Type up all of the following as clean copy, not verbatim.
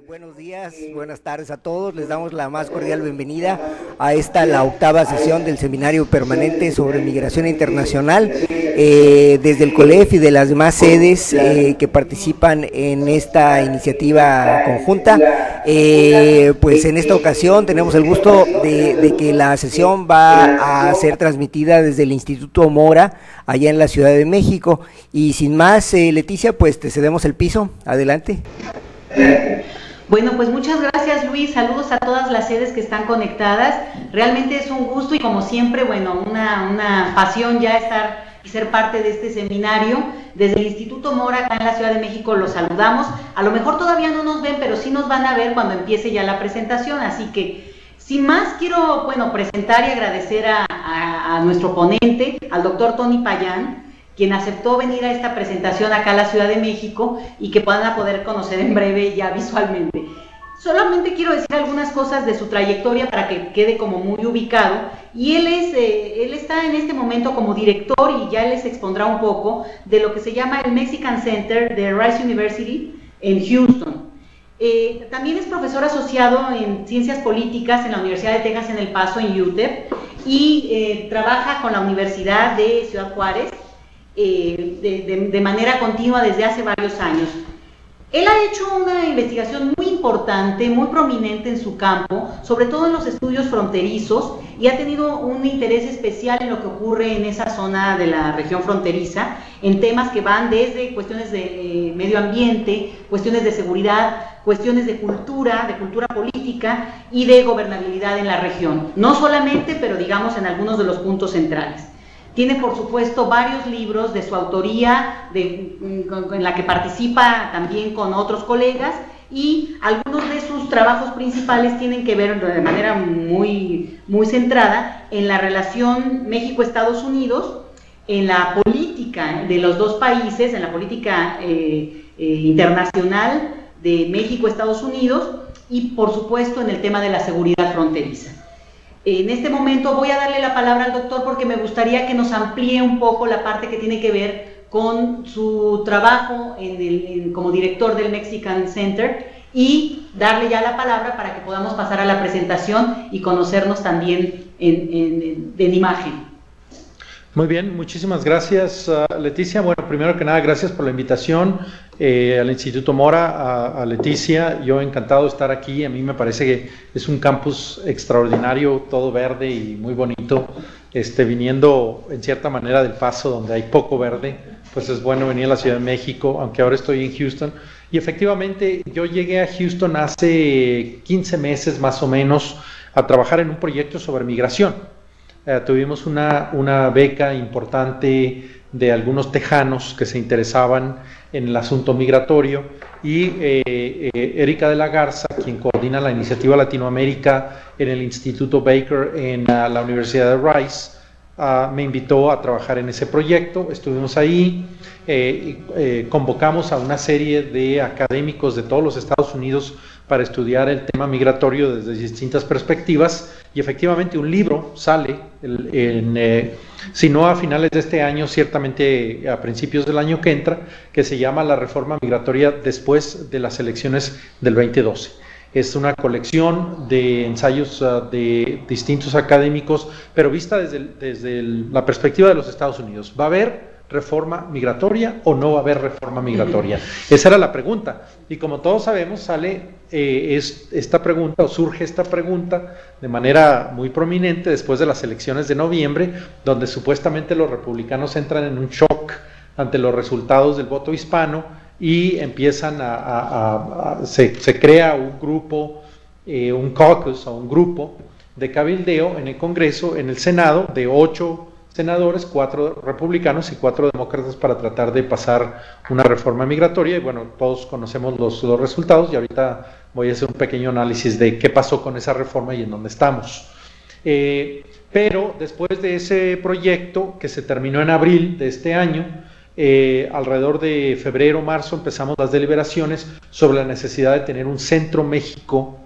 Buenos días, buenas tardes a todos. Les damos la más cordial bienvenida a esta, la octava sesión del Seminario Permanente sobre Migración Internacional, desde el COLEF y de las demás sedes que participan en esta iniciativa conjunta. Pues en esta ocasión tenemos el gusto de que la sesión va a ser transmitida desde el Instituto Mora, allá en la Ciudad de México. Y sin más, Leticia, pues te cedemos el piso. Adelante. Bueno, pues muchas gracias, Luis. Saludos a todas las sedes que están conectadas. Realmente es un gusto y, como siempre, bueno, una pasión ya estar y ser parte de este seminario. Desde el Instituto Mora, acá en la Ciudad de México, los saludamos. A lo mejor todavía no nos ven, pero sí nos van a ver cuando empiece ya la presentación. Así que, sin más, quiero, presentar y agradecer a nuestro ponente, al doctor Tony Payán, quien aceptó venir a esta presentación acá a la Ciudad de México y que puedan poder conocer en breve ya visualmente. Solamente quiero decir algunas cosas de su trayectoria para que quede como muy ubicado. Y él está en este momento como director, y ya les expondrá un poco de lo que se llama el Mexican Center de Rice University en Houston. También es profesor asociado en Ciencias Políticas en la Universidad de Texas en El Paso, en UTEP, y trabaja con la Universidad de Ciudad Juárez de manera continua desde hace varios años. Él ha hecho una investigación muy importante, muy prominente en su campo, sobre todo en los estudios fronterizos, y ha tenido un interés especial en lo que ocurre en esa zona de la región fronteriza, en temas que van desde cuestiones de medio ambiente, cuestiones de seguridad, cuestiones de cultura política y de gobernabilidad en la región. No solamente, pero digamos en algunos de los puntos centrales. Tiene, por supuesto, varios libros de su autoría, en la que participa también con otros colegas, y algunos de sus trabajos principales tienen que ver de manera muy centrada en la relación México-Estados Unidos, en la política de los dos países, en la política internacional de México-Estados Unidos, y, por supuesto, en el tema de la seguridad fronteriza. En este momento voy a darle la palabra al doctor porque me gustaría que nos amplíe un poco la parte que tiene que ver con su trabajo como director del Mexican Center, y darle ya la palabra para que podamos pasar a la presentación y conocernos también en imagen. Muy bien, muchísimas gracias, Leticia. Bueno, primero que nada, gracias por la invitación al Instituto Mora, a Leticia. Yo encantado de estar aquí. A mí me parece que es un campus extraordinario, todo verde y muy bonito. Viniendo en cierta manera del Paso, donde hay poco verde, pues es bueno venir a la Ciudad de México, aunque ahora estoy en Houston. Y efectivamente, yo llegué a Houston hace 15 meses más o menos a trabajar en un proyecto sobre migración. Tuvimos una beca importante de algunos tejanos que se interesaban en el asunto migratorio, y Erika de la Garza, quien coordina la iniciativa Latinoamérica en el Instituto Baker en la Universidad de Rice, me invitó a trabajar en ese proyecto. Estuvimos ahí, convocamos a una serie de académicos de todos los Estados Unidos para estudiar el tema migratorio desde distintas perspectivas, y efectivamente un libro sale, si no a finales de este año, ciertamente a principios del año que entra, que se llama La Reforma Migratoria después de las elecciones del 2012. Es una colección de ensayos de distintos académicos, pero vista desde la perspectiva de los Estados Unidos. ¿Va a haber reforma migratoria o no va a haber reforma migratoria? Esa era la pregunta, y como todos sabemos sale esta pregunta, o surge esta pregunta de manera muy prominente después de las elecciones de noviembre, donde supuestamente los republicanos entran en un shock ante los resultados del voto hispano, y empiezan se crea un grupo, un caucus o un grupo de cabildeo en el Congreso, en el Senado, de 8 senadores, 4 republicanos y 4 demócratas, para tratar de pasar una reforma migratoria. Y bueno, todos conocemos los resultados, y ahorita voy a hacer un pequeño análisis de qué pasó con esa reforma y en dónde estamos. Pero después de ese proyecto, que se terminó en abril de este año, alrededor de febrero, marzo, empezamos las deliberaciones sobre la necesidad de tener un Centro México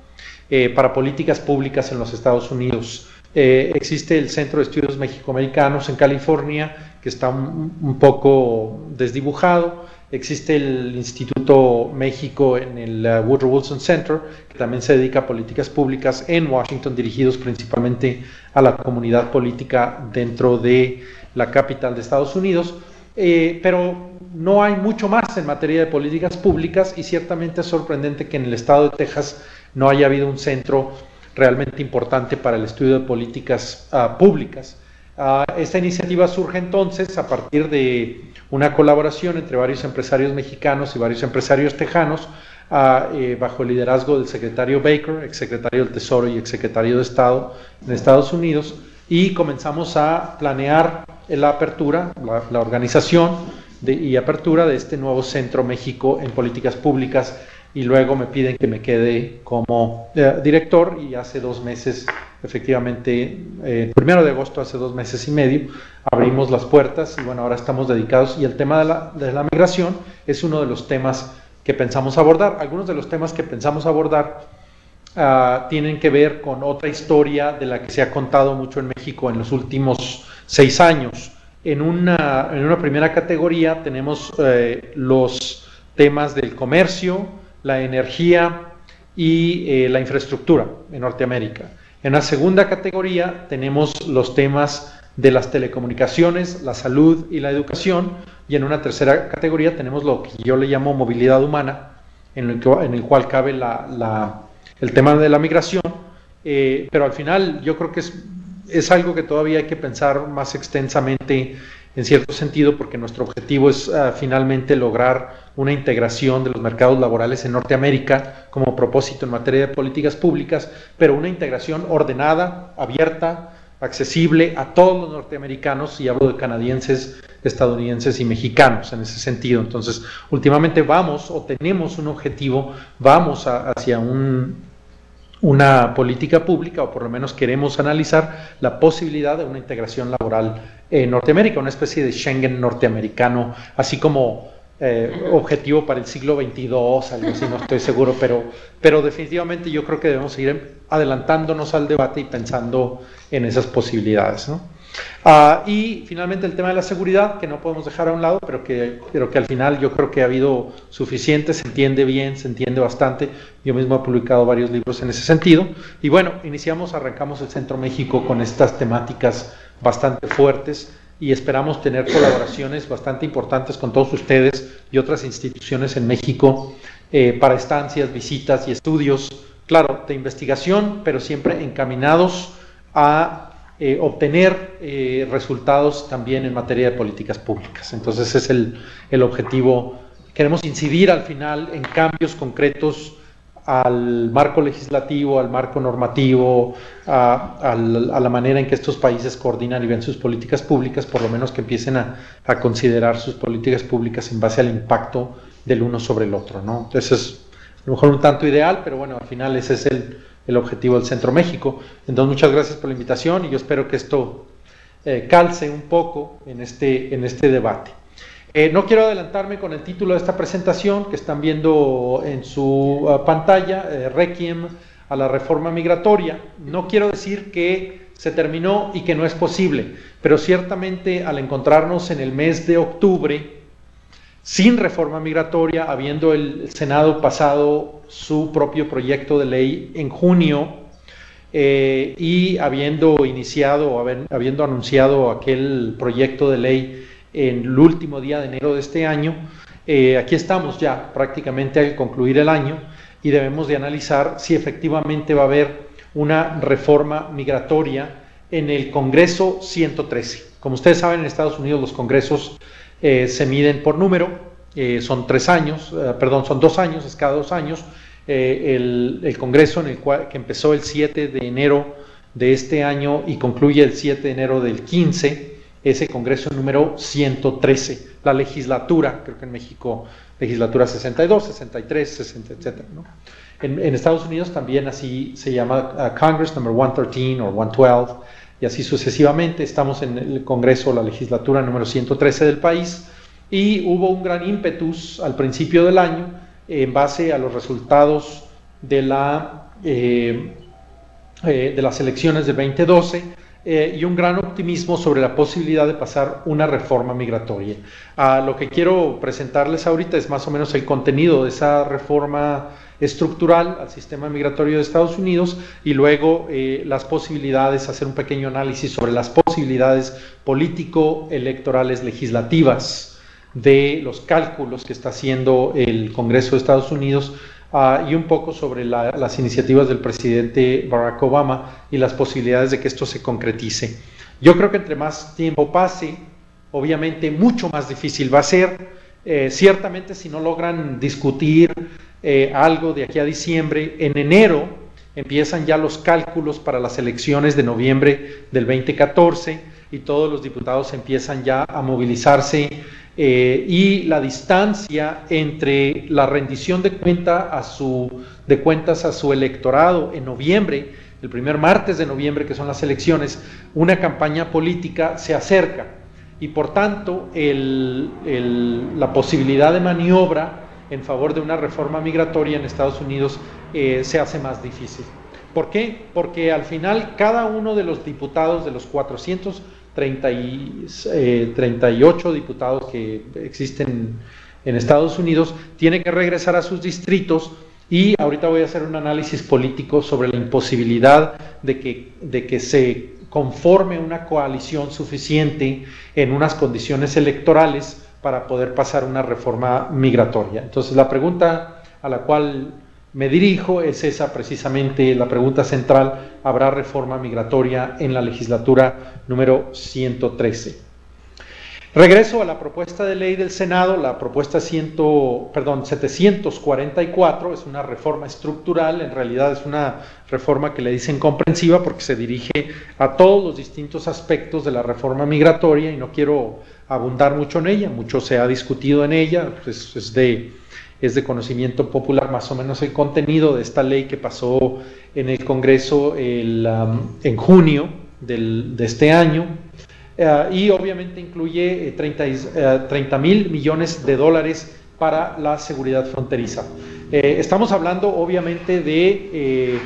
para políticas públicas en los Estados Unidos. Existe el Centro de Estudios Mexicoamericanos en California, que está un poco desdibujado. Existe el Instituto México en el Woodrow Wilson Center, que también se dedica a políticas públicas en Washington, dirigidos principalmente a la comunidad política dentro de la capital de Estados Unidos. Pero no hay mucho más en materia de políticas públicas, y ciertamente es sorprendente que en el estado de Texas no haya habido un centro realmente importante para el estudio de políticas públicas. Esta iniciativa surge entonces a partir de una colaboración entre varios empresarios mexicanos y varios empresarios tejanos, bajo el liderazgo del secretario Baker, exsecretario del Tesoro y exsecretario de Estado en Estados Unidos, y comenzamos a planear la apertura, la organización y apertura de este nuevo Centro México en Políticas Públicas, y luego me piden que me quede como director, y hace 2 meses, efectivamente, el 1 de agosto, hace 2 meses y medio, abrimos las puertas, y bueno, ahora estamos dedicados, y el tema de la migración es uno de los temas que pensamos abordar. Algunos de los temas que pensamos abordar tienen que ver con otra historia de la que se ha contado mucho en México en los últimos 6 años. En una primera categoría tenemos los temas del comercio, la energía y la infraestructura en Norteamérica. En la segunda categoría tenemos los temas de las telecomunicaciones, la salud y la educación, y en una tercera categoría tenemos lo que yo le llamo movilidad humana, en el cual cabe el tema de la migración, pero al final yo creo que es algo que todavía hay que pensar más extensamente en cierto sentido, porque nuestro objetivo es finalmente lograr una integración de los mercados laborales en Norteamérica como propósito en materia de políticas públicas, pero una integración ordenada, abierta, accesible a todos los norteamericanos, y hablo de canadienses, estadounidenses y mexicanos en ese sentido. Entonces, últimamente tenemos un objetivo, hacia una política pública, o por lo menos queremos analizar la posibilidad de una integración laboral en Norteamérica, una especie de Schengen norteamericano, así como objetivo para el siglo XXII, algo así, no estoy seguro, pero definitivamente yo creo que debemos seguir adelantándonos al debate y pensando en esas posibilidades, ¿no? Y finalmente el tema de la seguridad, que no podemos dejar a un lado, pero que al final yo creo que ha habido suficiente, se entiende bien, se entiende bastante. Yo mismo he publicado varios libros en ese sentido, y bueno, arrancamos el Centro México con estas temáticas bastante fuertes, y esperamos tener colaboraciones bastante importantes con todos ustedes y otras instituciones en México para estancias, visitas y estudios, claro, de investigación, pero siempre encaminados a obtener resultados también en materia de políticas públicas. Entonces ese es el objetivo. Queremos incidir al final en cambios concretos al marco legislativo, al marco normativo, a la manera en que estos países coordinan y ven sus políticas públicas, por lo menos que empiecen a considerar sus políticas públicas en base al impacto del uno sobre el otro, ¿no? Entonces es a lo mejor un tanto ideal, pero bueno, al final ese es el objetivo del Centro México. Entonces muchas gracias por la invitación, y yo espero que esto calce un poco en este debate. No quiero adelantarme con el título de esta presentación que están viendo en su pantalla, Requiem a la reforma migratoria. No quiero decir que se terminó y que no es posible, pero ciertamente al encontrarnos en el mes de octubre sin reforma migratoria, habiendo el Senado pasado su propio proyecto de ley en junio, y habiendo anunciado aquel proyecto de ley en el último día de enero de este año, aquí estamos ya prácticamente al concluir el año, y debemos de analizar si efectivamente va a haber una reforma migratoria en el Congreso 113. Como ustedes saben, en Estados Unidos los congresos se miden por número, son 2 años, es cada 2 años. El Congreso que empezó el 7 de enero de este año y concluye el 7 de enero del 15, ese Congreso número 113, la legislatura, creo que en México legislatura 62, 63, 60, etc., ¿no? En Estados Unidos también así se llama Congress number 113 o 112, y así sucesivamente. Estamos en el Congreso, la legislatura número 113 del país, y hubo un gran ímpetus al principio del año en base a los resultados de la de las elecciones del 2012 y un gran optimismo sobre la posibilidad de pasar una reforma migratoria. Lo que quiero presentarles ahorita es más o menos el contenido de esa reforma estructural al sistema migratorio de Estados Unidos y luego las posibilidades, hacer un pequeño análisis sobre las posibilidades político-electorales legislativas de los cálculos que está haciendo el Congreso de Estados Unidos y un poco sobre las iniciativas del presidente Barack Obama y las posibilidades de que esto se concretice. Yo creo que entre más tiempo pase, obviamente mucho más difícil va a ser. Ciertamente si no logran discutir algo de aquí a diciembre, en enero empiezan ya los cálculos para las elecciones de noviembre del 2014 y todos los diputados empiezan ya a movilizarse y la distancia entre la rendición de cuentas a su electorado en noviembre, el primer martes de noviembre que son las elecciones, una campaña política se acerca y por tanto la posibilidad de maniobra en favor de una reforma migratoria en Estados Unidos se hace más difícil. ¿Por qué? Porque al final cada uno de los diputados, de los 438 diputados que existen en Estados Unidos, tiene que regresar a sus distritos y ahorita voy a hacer un análisis político sobre la imposibilidad de que se conforme una coalición suficiente en unas condiciones electorales para poder pasar una reforma migratoria. Entonces la pregunta a la cual me dirijo es esa precisamente, la pregunta central: ¿habrá reforma migratoria en la legislatura número 113? Regreso a la propuesta de ley del Senado, la propuesta 744, es una reforma estructural, en realidad es una reforma que le dicen comprensiva porque se dirige a todos los distintos aspectos de la reforma migratoria y no quiero abundar mucho en ella, mucho se ha discutido en ella, pues es de conocimiento popular más o menos el contenido de esta ley que pasó en el Congreso en junio de este año. Y obviamente incluye 30,000 millones de dólares para la seguridad fronteriza. Estamos hablando obviamente de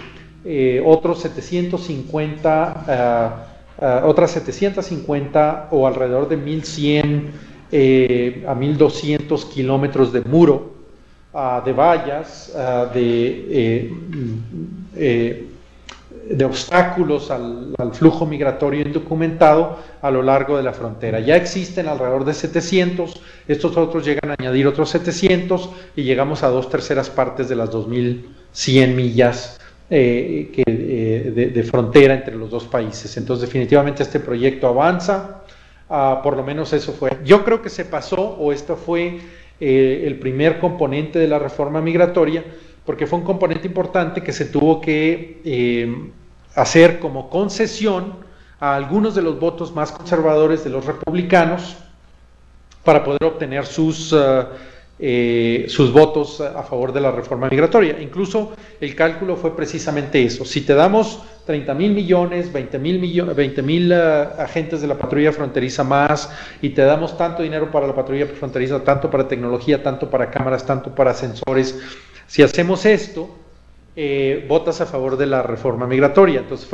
otras 750 o alrededor de 1,100 a 1,200 kilómetros de muro, de vallas, de obstáculos al flujo migratorio indocumentado a lo largo de la frontera. Ya existen alrededor de 700, estos otros llegan a añadir otros 700 y llegamos a 2/3 partes de las 2,100 millas de frontera entre los dos países. Entonces definitivamente este proyecto avanza, por lo menos eso fue. Yo creo que se pasó, o esto fue el primer componente de la reforma migratoria, porque fue un componente importante que se tuvo que hacer como concesión a algunos de los votos más conservadores de los republicanos para poder obtener sus votos a favor de la reforma migratoria. Incluso el cálculo fue precisamente eso: si te damos 30,000 millones, 20,000 agentes de la patrulla fronteriza más, y te damos tanto dinero para la patrulla fronteriza, tanto para tecnología, tanto para cámaras, tanto para sensores, si hacemos esto, votas a favor de la reforma migratoria. Entonces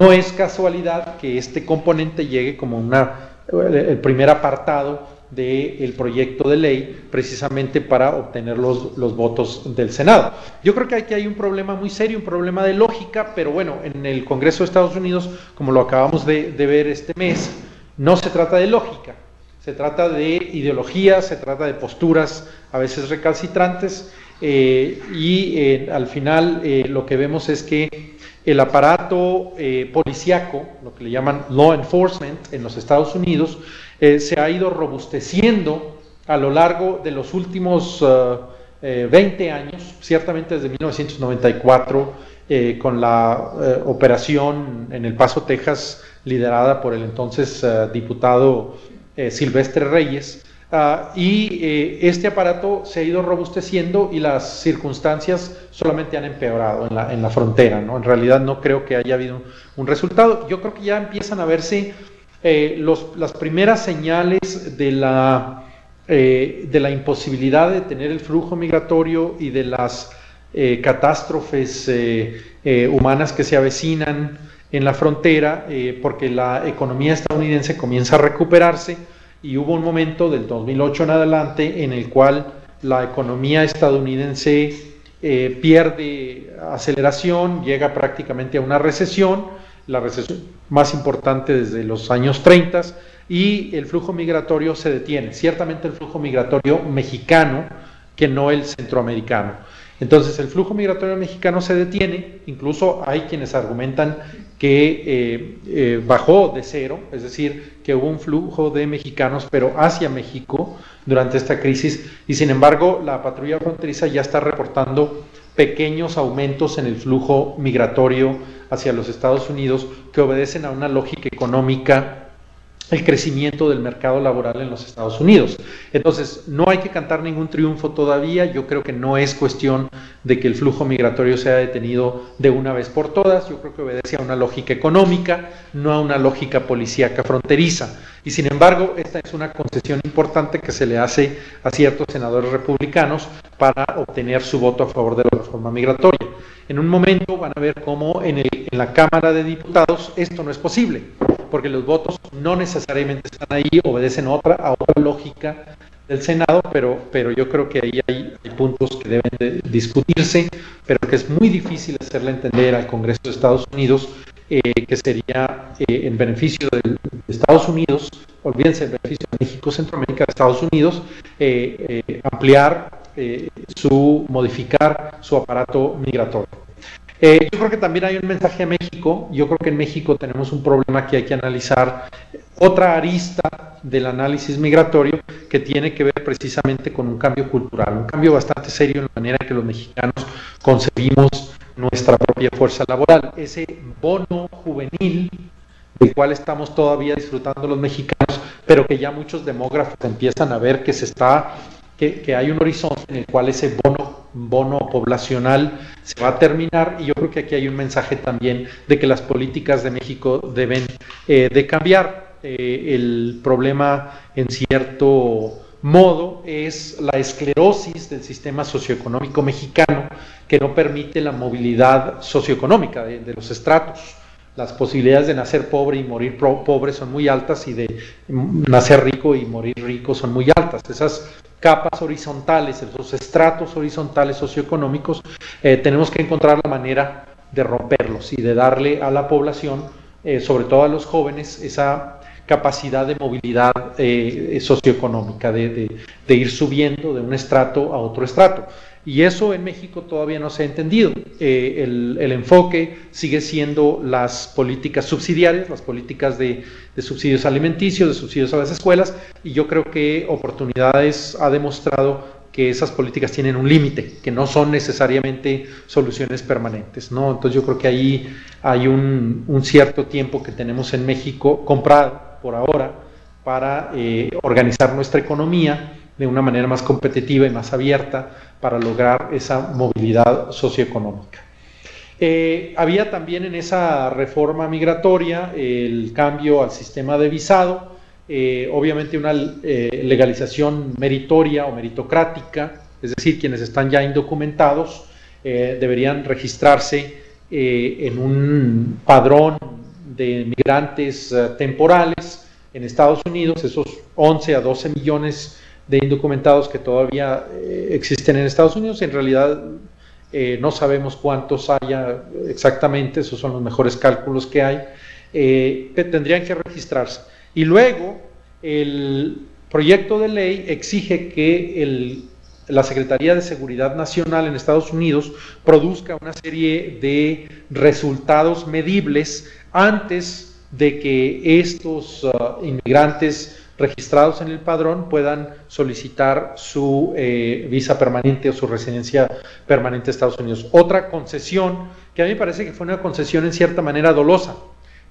no es casualidad que este componente llegue como el primer apartado del proyecto de ley, precisamente para obtener los votos del Senado. Yo creo que aquí hay un problema muy serio, un problema de lógica, pero bueno, en el Congreso de Estados Unidos, como lo acabamos de ver este mes, no se trata de lógica, se trata de ideología, se trata de posturas a veces recalcitrantes, y al final lo que vemos es que el aparato policíaco, lo que le llaman law enforcement en los Estados Unidos, se ha ido robusteciendo a lo largo de los últimos 20 años, ciertamente desde 1994, con la operación en El Paso, Texas, liderada por el entonces diputado Silvestre Reyes. Este aparato se ha ido robusteciendo y las circunstancias solamente han empeorado en la frontera, ¿no? En realidad no creo que haya habido un resultado. Yo creo que ya empiezan a verse las primeras señales de la imposibilidad de tener el flujo migratorio y de las catástrofes humanas que se avecinan en la frontera, porque la economía estadounidense comienza a recuperarse y hubo un momento del 2008 en adelante en el cual la economía estadounidense pierde aceleración, llega prácticamente a una recesión, la recesión más importante desde los años 30, y el flujo migratorio se detiene, ciertamente el flujo migratorio mexicano, que no el centroamericano. Entonces el flujo migratorio mexicano se detiene, incluso hay quienes argumentan que bajó de cero, es decir, que hubo un flujo de mexicanos, pero hacia México durante esta crisis, y sin embargo la patrulla fronteriza ya está reportando pequeños aumentos en el flujo migratorio hacia los Estados Unidos que obedecen a una lógica económica, el crecimiento del mercado laboral en los Estados Unidos. Entonces, no hay que cantar ningún triunfo todavía. Yo creo que no es cuestión de que el flujo migratorio sea detenido de una vez por todas. Yo creo que obedece a una lógica económica, no a una lógica policíaca fronteriza. Y sin embargo, esta es una concesión importante que se le hace a ciertos senadores republicanos para obtener su voto a favor de la reforma migratoria. En un momento van a ver cómo en la Cámara de Diputados esto no es posible, porque los votos no necesariamente están ahí, obedecen a otra lógica del Senado, pero yo creo que ahí hay puntos que deben de discutirse, pero que es muy difícil hacerle entender al Congreso de Estados Unidos que sería en beneficio de Estados Unidos, olvídense, en beneficio de México, Centroamérica, de Estados Unidos, ampliar modificar su aparato migratorio. Yo creo que también hay un mensaje a México. Yo creo que en México tenemos un problema que hay que analizar, otra arista del análisis migratorio que tiene que ver precisamente con un cambio cultural, un cambio bastante serio en la manera en que los mexicanos concebimos nuestra propia fuerza laboral. Ese bono juvenil del cual estamos todavía disfrutando los mexicanos, pero que ya muchos demógrafos empiezan a ver que hay un horizonte en el cual ese bono poblacional se va a terminar, y yo creo que aquí hay un mensaje también de que las políticas de México deben de cambiar. El problema, en cierto modo, es la esclerosis del sistema socioeconómico mexicano, que no permite la movilidad socioeconómica de los estratos. Las posibilidades de nacer pobre y morir pobre son muy altas, y de nacer rico y morir rico son muy altas. Esas capas horizontales, esos estratos horizontales socioeconómicos, tenemos que encontrar la manera de romperlos y de darle a la población, sobre todo a los jóvenes, esa capacidad de movilidad socioeconómica, de ir subiendo de un estrato a otro estrato. Y eso en México todavía no se ha entendido. El enfoque sigue siendo las políticas subsidiarias, las políticas de subsidios alimenticios, de subsidios a las escuelas, y yo creo que Oportunidades ha demostrado que esas políticas tienen un límite, que no son necesariamente soluciones permanentes, ¿no? Entonces yo creo que ahí hay un cierto tiempo que tenemos en México comprado por ahora para organizar nuestra economía de una manera más competitiva y más abierta para lograr esa movilidad socioeconómica. Había también en esa reforma migratoria el cambio al sistema de visado, obviamente una legalización meritoria o meritocrática, es decir, quienes están ya indocumentados deberían registrarse en un padrón de migrantes temporales en Estados Unidos, esos 11 a 12 millones de indocumentados que todavía existen en Estados Unidos. En realidad no sabemos cuántos haya exactamente, esos son los mejores cálculos que hay, que tendrían que registrarse. Y luego el proyecto de ley exige que la Secretaría de Seguridad Nacional en Estados Unidos produzca una serie de resultados medibles antes de que estos inmigrantes registrados en el padrón puedan solicitar su visa permanente o su residencia permanente a Estados Unidos. Otra concesión que a mí me parece que fue una concesión en cierta manera dolosa,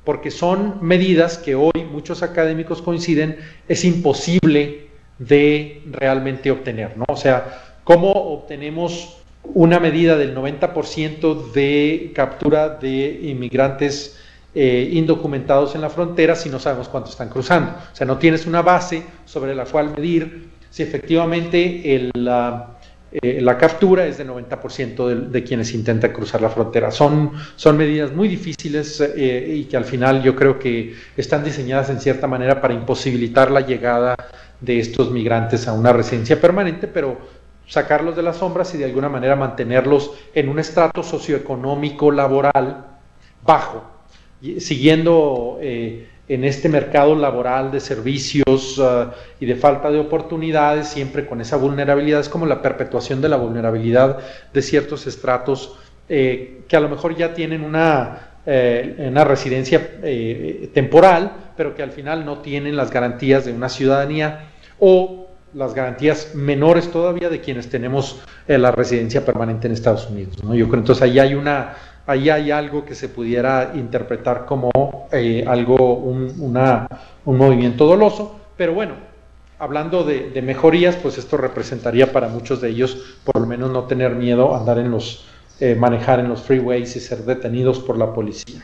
porque son medidas que hoy muchos académicos coinciden es imposible de realmente obtener, ¿no? O sea, ¿cómo obtenemos una medida del 90% de captura de inmigrantes indocumentados en la frontera si no sabemos cuántos están cruzando? O sea, no tienes una base sobre la cual medir si efectivamente la captura es de 90% de quienes intentan cruzar la frontera. Son medidas muy difíciles y que al final yo creo que están diseñadas en cierta manera para imposibilitar la llegada de estos migrantes a una residencia permanente, pero sacarlos de las sombras y de alguna manera mantenerlos en un estrato socioeconómico laboral bajo, siguiendo en este mercado laboral de servicios y de falta de oportunidades, siempre con esa vulnerabilidad. Es como la perpetuación de la vulnerabilidad de ciertos estratos que a lo mejor ya tienen una residencia temporal, pero que al final no tienen las garantías de una ciudadanía o las garantías menores todavía de quienes tenemos la residencia permanente en Estados Unidos, ¿no? Yo creo entonces ahí hay algo que se pudiera interpretar como un movimiento doloso, pero bueno, hablando de mejorías, pues esto representaría para muchos de ellos por lo menos no tener miedo a andar manejar en los freeways y ser detenidos por la policía.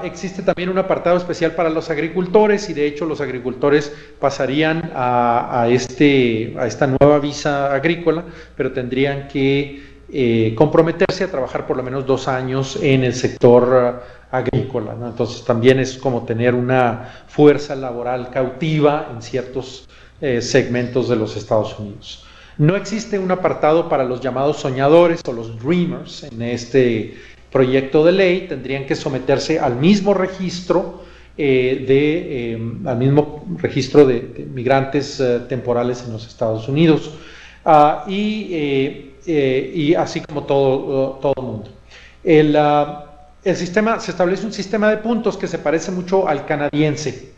Existe también un apartado especial para los agricultores y de hecho los agricultores pasarían a esta nueva visa agrícola, pero tendrían que comprometerse a trabajar por lo menos 2 años en el sector agrícola, ¿no? Entonces también es como tener una fuerza laboral cautiva en ciertos segmentos de los Estados Unidos. No existe un apartado para los llamados soñadores o los dreamers en este proyecto de ley. Tendrían que someterse al mismo registro de migrantes temporales en los Estados Unidos y así como todo el mundo. Se establece un sistema de puntos que se parece mucho al canadiense.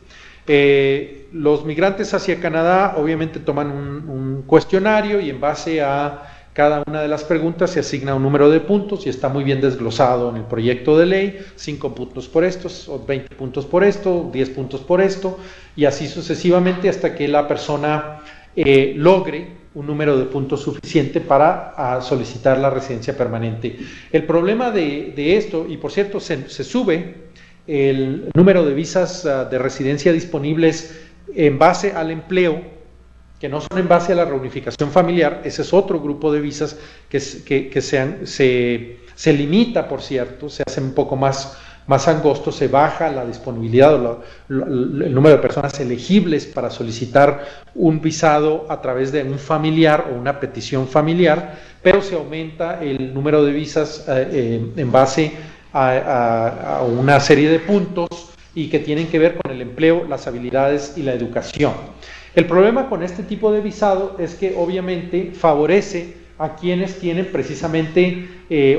Los migrantes hacia Canadá obviamente toman un cuestionario y en base a cada una de las preguntas se asigna un número de puntos y está muy bien desglosado en el proyecto de ley: 5 puntos por estos, 20 puntos por esto, 10 puntos por esto, y así sucesivamente hasta que la persona logre un número de puntos suficiente para solicitar la residencia permanente. El problema de esto, y por cierto se sube el número de visas de residencia disponibles en base al empleo, que no son en base a la reunificación familiar. Ese es otro grupo de visas que se limita, por cierto, se hace un poco más angosto, se baja la disponibilidad o el número de personas elegibles para solicitar un visado a través de un familiar o una petición familiar, pero se aumenta el número de visas en base a una serie de puntos y que tienen que ver con el empleo, las habilidades y la educación. El problema con este tipo de visado es que obviamente favorece a quienes tienen precisamente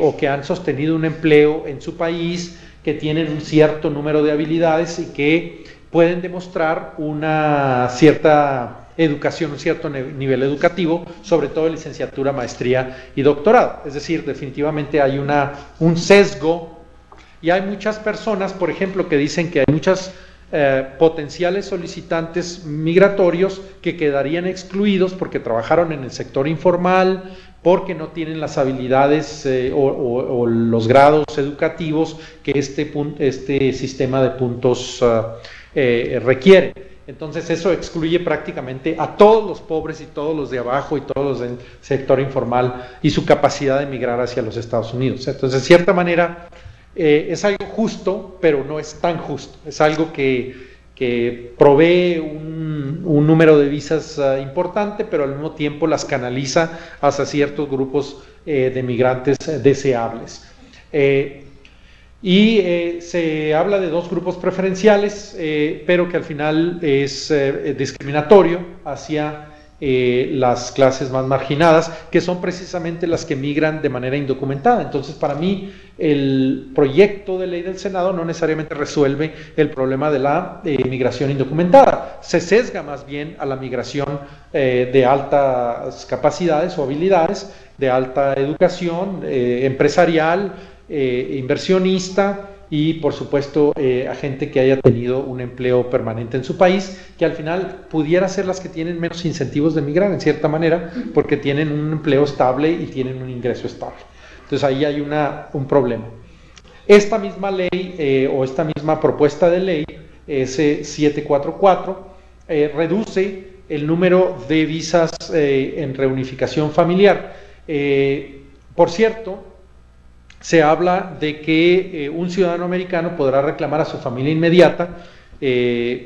o que han sostenido un empleo en su país, que tienen un cierto número de habilidades y que pueden demostrar una cierta educación, un cierto nivel educativo, sobre todo licenciatura, maestría y doctorado. Es decir, definitivamente hay un sesgo y hay muchas personas, por ejemplo, que dicen que hay muchas potenciales solicitantes migratorios que quedarían excluidos porque trabajaron en el sector informal, porque no tienen las habilidades o los grados educativos que este sistema de puntos requiere. Entonces eso excluye prácticamente a todos los pobres y todos los de abajo y todos los del sector informal y su capacidad de migrar hacia los Estados Unidos. Entonces, de cierta manera, es algo justo, pero no es tan justo. Es algo que provee un número de visas importante, pero al mismo tiempo las canaliza hacia ciertos grupos de migrantes deseables. Se habla de 2 grupos preferenciales, pero que al final es discriminatorio hacia las clases más marginadas, que son precisamente las que migran de manera indocumentada. Entonces, para mí, el proyecto de ley del Senado no necesariamente resuelve el problema de la migración indocumentada. Se sesga más bien a la migración de altas capacidades o habilidades, de alta educación, empresarial, inversionista y por supuesto a gente que haya tenido un empleo permanente en su país, que al final pudiera ser las que tienen menos incentivos de migrar en cierta manera, porque tienen un empleo estable y tienen un ingreso estable. Entonces ahí hay un problema. Esta misma ley o esta misma propuesta de ley, S744, reduce el número de visas en reunificación familiar. Por cierto, se habla de que un ciudadano americano podrá reclamar a su familia inmediata,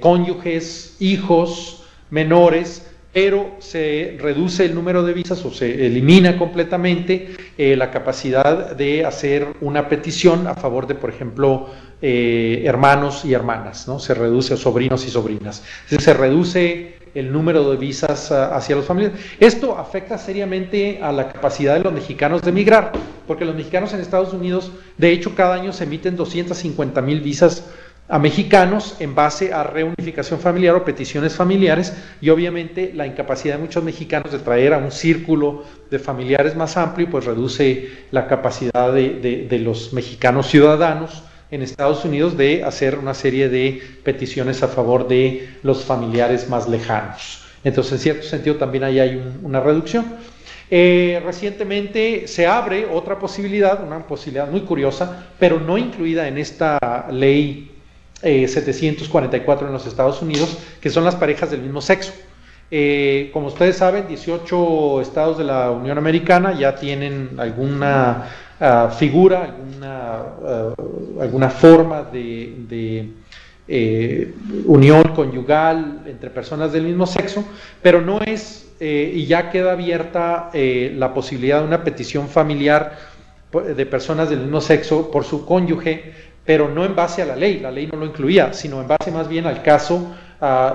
cónyuges, hijos, menores, pero se reduce el número de visas o se elimina completamente la capacidad de hacer una petición a favor de, por ejemplo, hermanos y hermanas, ¿no? Se reduce, sobrinos y sobrinas. Se reduce el número de visas hacia los familiares. Esto afecta seriamente a la capacidad de los mexicanos de migrar, porque los mexicanos en Estados Unidos, de hecho, cada año se emiten 250,000 visas a mexicanos en base a reunificación familiar o peticiones familiares, y obviamente la incapacidad de muchos mexicanos de traer a un círculo de familiares más amplio pues reduce la capacidad de los mexicanos ciudadanos en Estados Unidos de hacer una serie de peticiones a favor de los familiares más lejanos. Entonces, en cierto sentido, también ahí hay una reducción. Recientemente se abre otra posibilidad, una posibilidad muy curiosa, pero no incluida en esta ley 744 en los Estados Unidos, que son las parejas del mismo sexo. Como ustedes saben, 18 estados de la Unión Americana ya tienen alguna figura, alguna forma de unión conyugal entre personas del mismo sexo, pero no es, y ya queda abierta la posibilidad de una petición familiar de personas del mismo sexo por su cónyuge, pero no en base a la ley no lo incluía, sino en base más bien al caso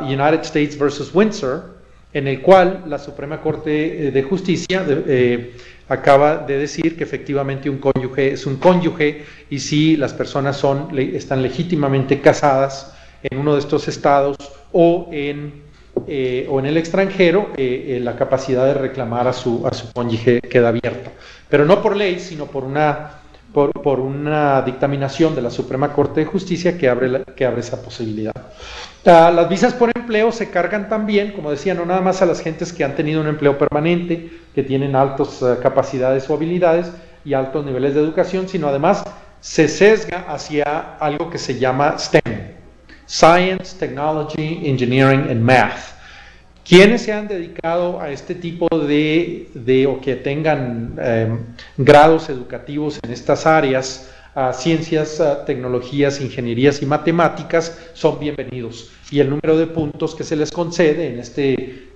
United States versus Windsor, en el cual la Suprema Corte de Justicia acaba de decir que efectivamente un cónyuge es un cónyuge, y si las personas están legítimamente casadas en uno de estos estados o en el extranjero, la capacidad de reclamar a su cónyuge queda abierta, pero no por ley, sino por una dictaminación de la Suprema Corte de Justicia que abre esa posibilidad. Las visas por empleo se cargan también, como decía, no nada más a las gentes que han tenido un empleo permanente, que tienen altas capacidades o habilidades y altos niveles de educación, sino además se sesga hacia algo que se llama STEM, Science, Technology, Engineering and Math. Quienes se han dedicado a este tipo o que tengan grados educativos en estas áreas, ciencias, tecnologías, ingenierías y matemáticas, son bienvenidos. Y el número de puntos que se les concede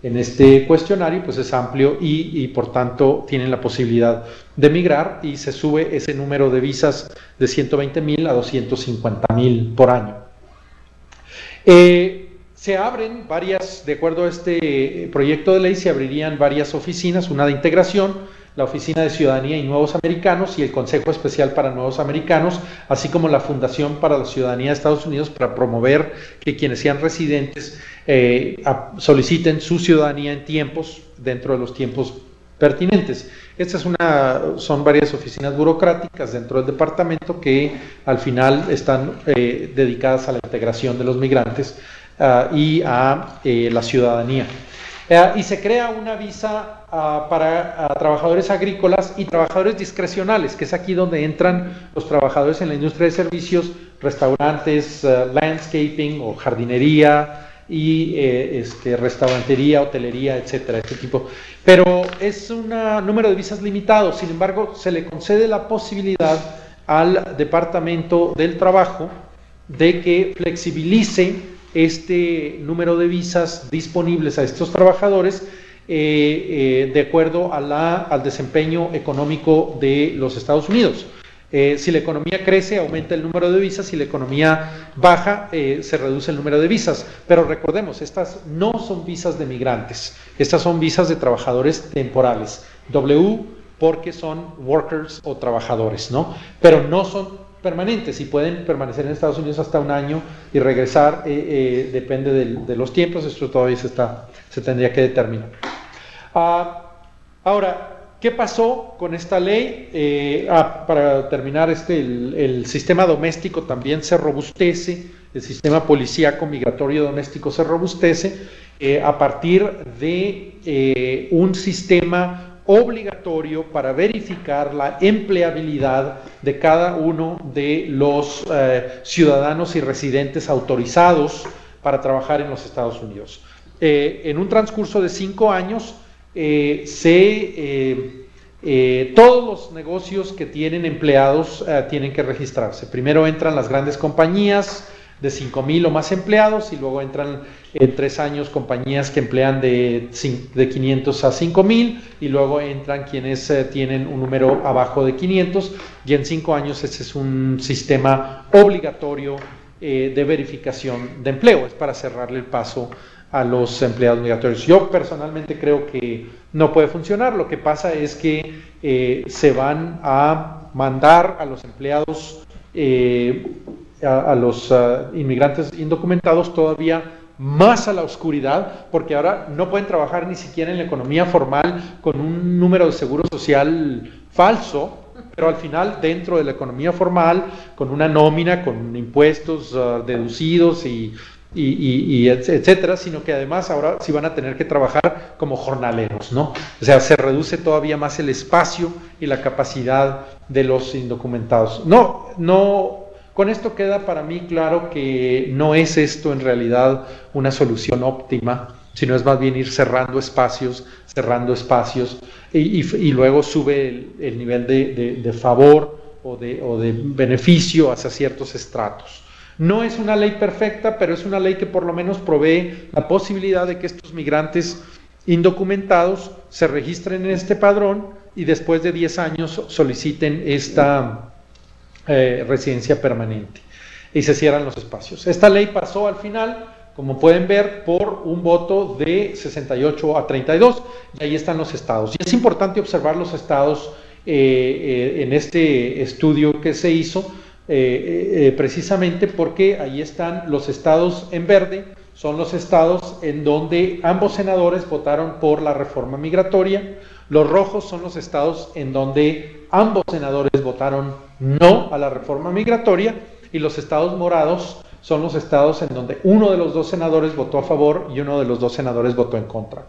en este cuestionario pues es amplio y por tanto tienen la posibilidad de migrar, y se sube ese número de visas de 120,000 a 250,000 por año. Se abren de acuerdo a este proyecto de ley, se abrirían varias oficinas, una de integración, la Oficina de Ciudadanía y Nuevos Americanos y el Consejo Especial para Nuevos Americanos, así como la Fundación para la Ciudadanía de Estados Unidos, para promover que quienes sean residentes soliciten su ciudadanía en tiempos, dentro de los tiempos pertinentes. Son varias oficinas burocráticas dentro del departamento que al final están dedicadas a la integración de los migrantes y a la ciudadanía. Y se crea una visa para trabajadores agrícolas y trabajadores discrecionales, que es aquí donde entran los trabajadores en la industria de servicios, restaurantes, landscaping o jardinería y restaurantería, hotelería, etcétera, este tipo. Pero es un número de visas limitado. Sin embargo, se le concede la posibilidad al Departamento del Trabajo de que flexibilice este número de visas disponibles a estos trabajadores de acuerdo al desempeño económico de los Estados Unidos. Si la economía crece, aumenta el número de visas; si la economía baja, se reduce el número de visas. Pero recordemos, estas no son visas de migrantes, estas son visas de trabajadores temporales. Porque son workers o trabajadores, ¿no? Pero no son permanentes y pueden permanecer en Estados Unidos hasta un año y regresar, depende de los tiempos. Esto todavía se tendría que determinar. Ahora, ¿qué pasó con esta ley? Para terminar, el sistema doméstico también se robustece, el sistema policíaco migratorio doméstico se robustece a partir de un sistema obligatorio para verificar la empleabilidad de cada uno de los ciudadanos y residentes autorizados para trabajar en los Estados Unidos. en un transcurso de 5 años, todos los negocios que tienen empleados tienen que registrarse. Primero entran las grandes compañías de 5,000 o más empleados, y luego entran en 3 años compañías que emplean de 500 a 5,000, y luego entran quienes tienen un número abajo de 500, y en 5 años ese es un sistema obligatorio de verificación de empleo. Es para cerrarle el paso a los empleados migratorios. Yo personalmente creo que no puede funcionar. Lo que pasa es que se van a mandar a los empleados, a los inmigrantes indocumentados todavía más a la oscuridad, porque ahora no pueden trabajar ni siquiera en la economía formal con un número de seguro social falso, pero al final dentro de la economía formal, con una nómina, con impuestos deducidos y etcétera, sino que además ahora sí van a tener que trabajar como jornaleros, ¿no? O sea, se reduce todavía más el espacio y la capacidad de los indocumentados. Con esto queda para mí claro que no es esto en realidad una solución óptima, sino es más bien ir cerrando espacios, y luego sube el nivel de favor o de beneficio hacia ciertos estratos. No es una ley perfecta, pero es una ley que por lo menos provee la posibilidad de que estos migrantes indocumentados se registren en este padrón y después de 10 años soliciten esta residencia permanente y se cierran los espacios. Esta ley pasó al final, como pueden ver, por un voto de 68 a 32, y ahí están los estados. Y es importante observar los estados en este estudio que se hizo, precisamente porque ahí están los estados en verde, son los estados en donde ambos senadores votaron por la reforma migratoria. Los rojos son los estados en donde ambos senadores votaron no a la reforma migratoria, y los estados morados son los estados en donde uno de los 2 senadores votó a favor y uno de los 2 senadores votó en contra.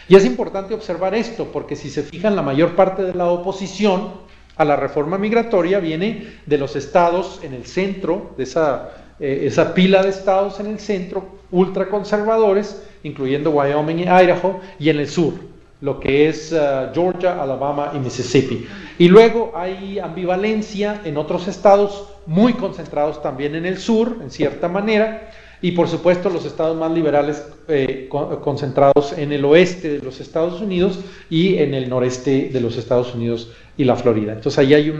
Y es importante observar esto, porque si se fijan, la mayor parte de la oposición a la reforma migratoria viene de los estados en el centro, de esa pila de estados en el centro, ultraconservadores, incluyendo Wyoming y Idaho, y en el sur, lo que es Georgia, Alabama y Mississippi. Y luego hay ambivalencia en otros estados muy concentrados también en el sur, en cierta manera, y por supuesto los estados más liberales concentrados en el oeste de los Estados Unidos y en el noreste de los Estados Unidos y la Florida. Entonces ahí hay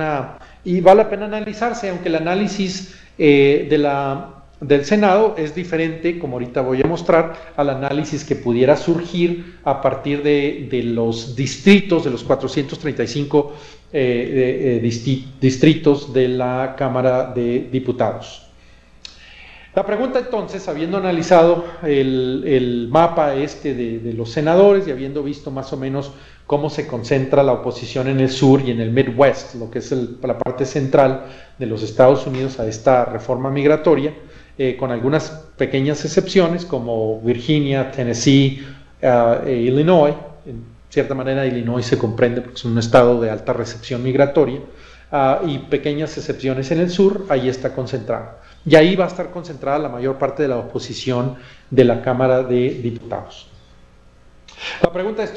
y vale la pena analizarse, aunque el análisis del Senado es diferente, como ahorita voy a mostrar, al análisis que pudiera surgir a partir de los distritos, de los 435 distritos de la Cámara de Diputados. La pregunta entonces, habiendo analizado el mapa de los senadores y habiendo visto más o menos cómo se concentra la oposición en el sur y en el Midwest, lo que es la parte central de los Estados Unidos a esta reforma migratoria, con algunas pequeñas excepciones como Virginia, Tennessee e Illinois. En cierta manera Illinois se comprende porque es un estado de alta recepción migratoria, y pequeñas excepciones en el sur, ahí está concentrado. Y ahí va a estar concentrada la mayor parte de la oposición de la Cámara de Diputados. La pregunta es,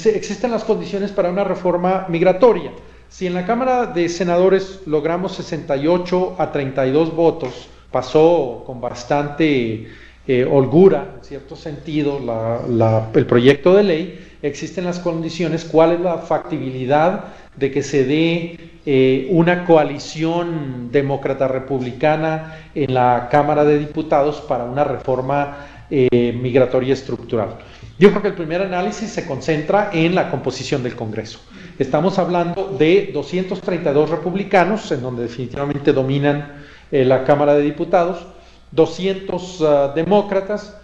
¿existen las condiciones para una reforma migratoria? Si en la Cámara de Senadores logramos 68 a 32 votos, pasó con bastante holgura, en cierto sentido, el proyecto de ley, existen las condiciones. ¿Cuál es la factibilidad de que se dé una coalición demócrata-republicana en la Cámara de Diputados para una reforma migratoria estructural? Yo creo que el primer análisis se concentra en la composición del Congreso. Estamos hablando de 232 republicanos, en donde definitivamente dominan la Cámara de Diputados, 200 demócratas,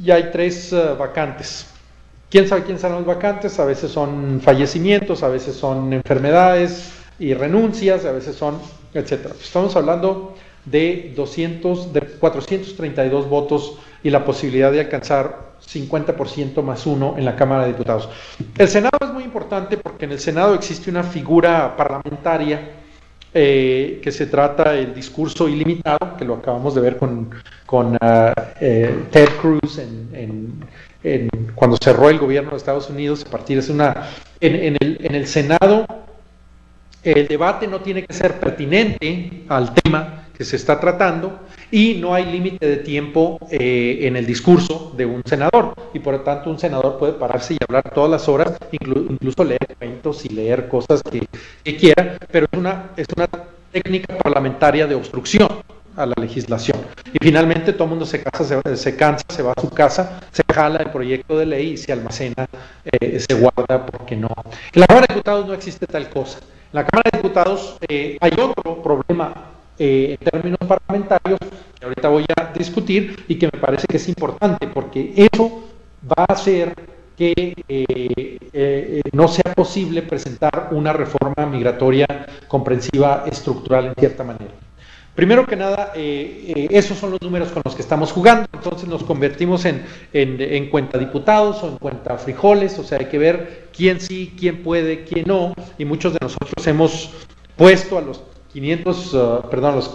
y hay 3 vacantes. ¿Quién sabe quiénes son los vacantes? A veces son fallecimientos, a veces son enfermedades y renuncias, a veces son, etcétera. Estamos hablando de 432 votos y la posibilidad de alcanzar 50% más 1 en la Cámara de Diputados. El Senado es muy importante porque en el Senado existe una figura parlamentaria que se trata el discurso ilimitado, que lo acabamos de ver con Ted Cruz cuando cerró el gobierno de Estados Unidos. A partir en el Senado, el debate no tiene que ser pertinente al tema que se está tratando y no hay límite de tiempo en el discurso de un senador, y por lo tanto un senador puede pararse y hablar todas las horas, incluso leer cuentos y leer cosas que quiera, pero es una técnica parlamentaria de obstrucción a la legislación. Y finalmente todo el mundo se cansa, se va a su casa, se jala el proyecto de ley y se almacena, se guarda, porque no. En la Cámara de Diputados no existe tal cosa. En la Cámara de Diputados hay otro problema en términos parlamentarios que ahorita voy a discutir y que me parece que es importante, porque eso va a hacer que no sea posible presentar una reforma migratoria comprensiva estructural en cierta manera. Primero que nada, esos son los números con los que estamos jugando. Entonces nos convertimos en cuenta diputados o en cuenta frijoles, o sea, hay que ver quién sí, quién puede, quién no, y muchos de nosotros hemos puesto a los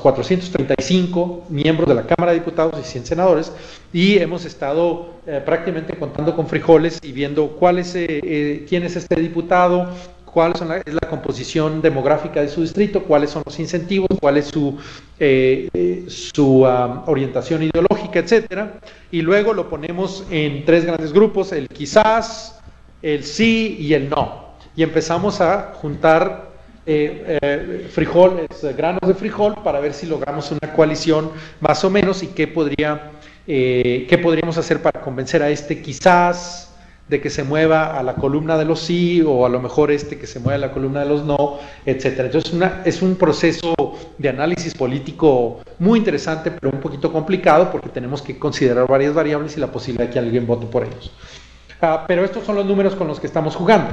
435 miembros de la Cámara de Diputados y 100 senadores, y hemos estado prácticamente contando con frijoles y viendo quién es este diputado, cuál es la composición demográfica de su distrito, cuáles son los incentivos, cuál es su orientación ideológica, etcétera, y luego lo ponemos en 3 grandes grupos: el quizás, el sí y el no, y empezamos a juntar frijoles, granos de frijol, para ver si logramos una coalición más o menos, y qué podríamos hacer para convencer a este quizás de que se mueva a la columna de los sí, o a lo mejor que se mueva a la columna de los no, etcétera. Entonces es un proceso de análisis político muy interesante, pero un poquito complicado, porque tenemos que considerar varias variables y la posibilidad de que alguien vote por ellos. Pero estos son los números con los que estamos jugando.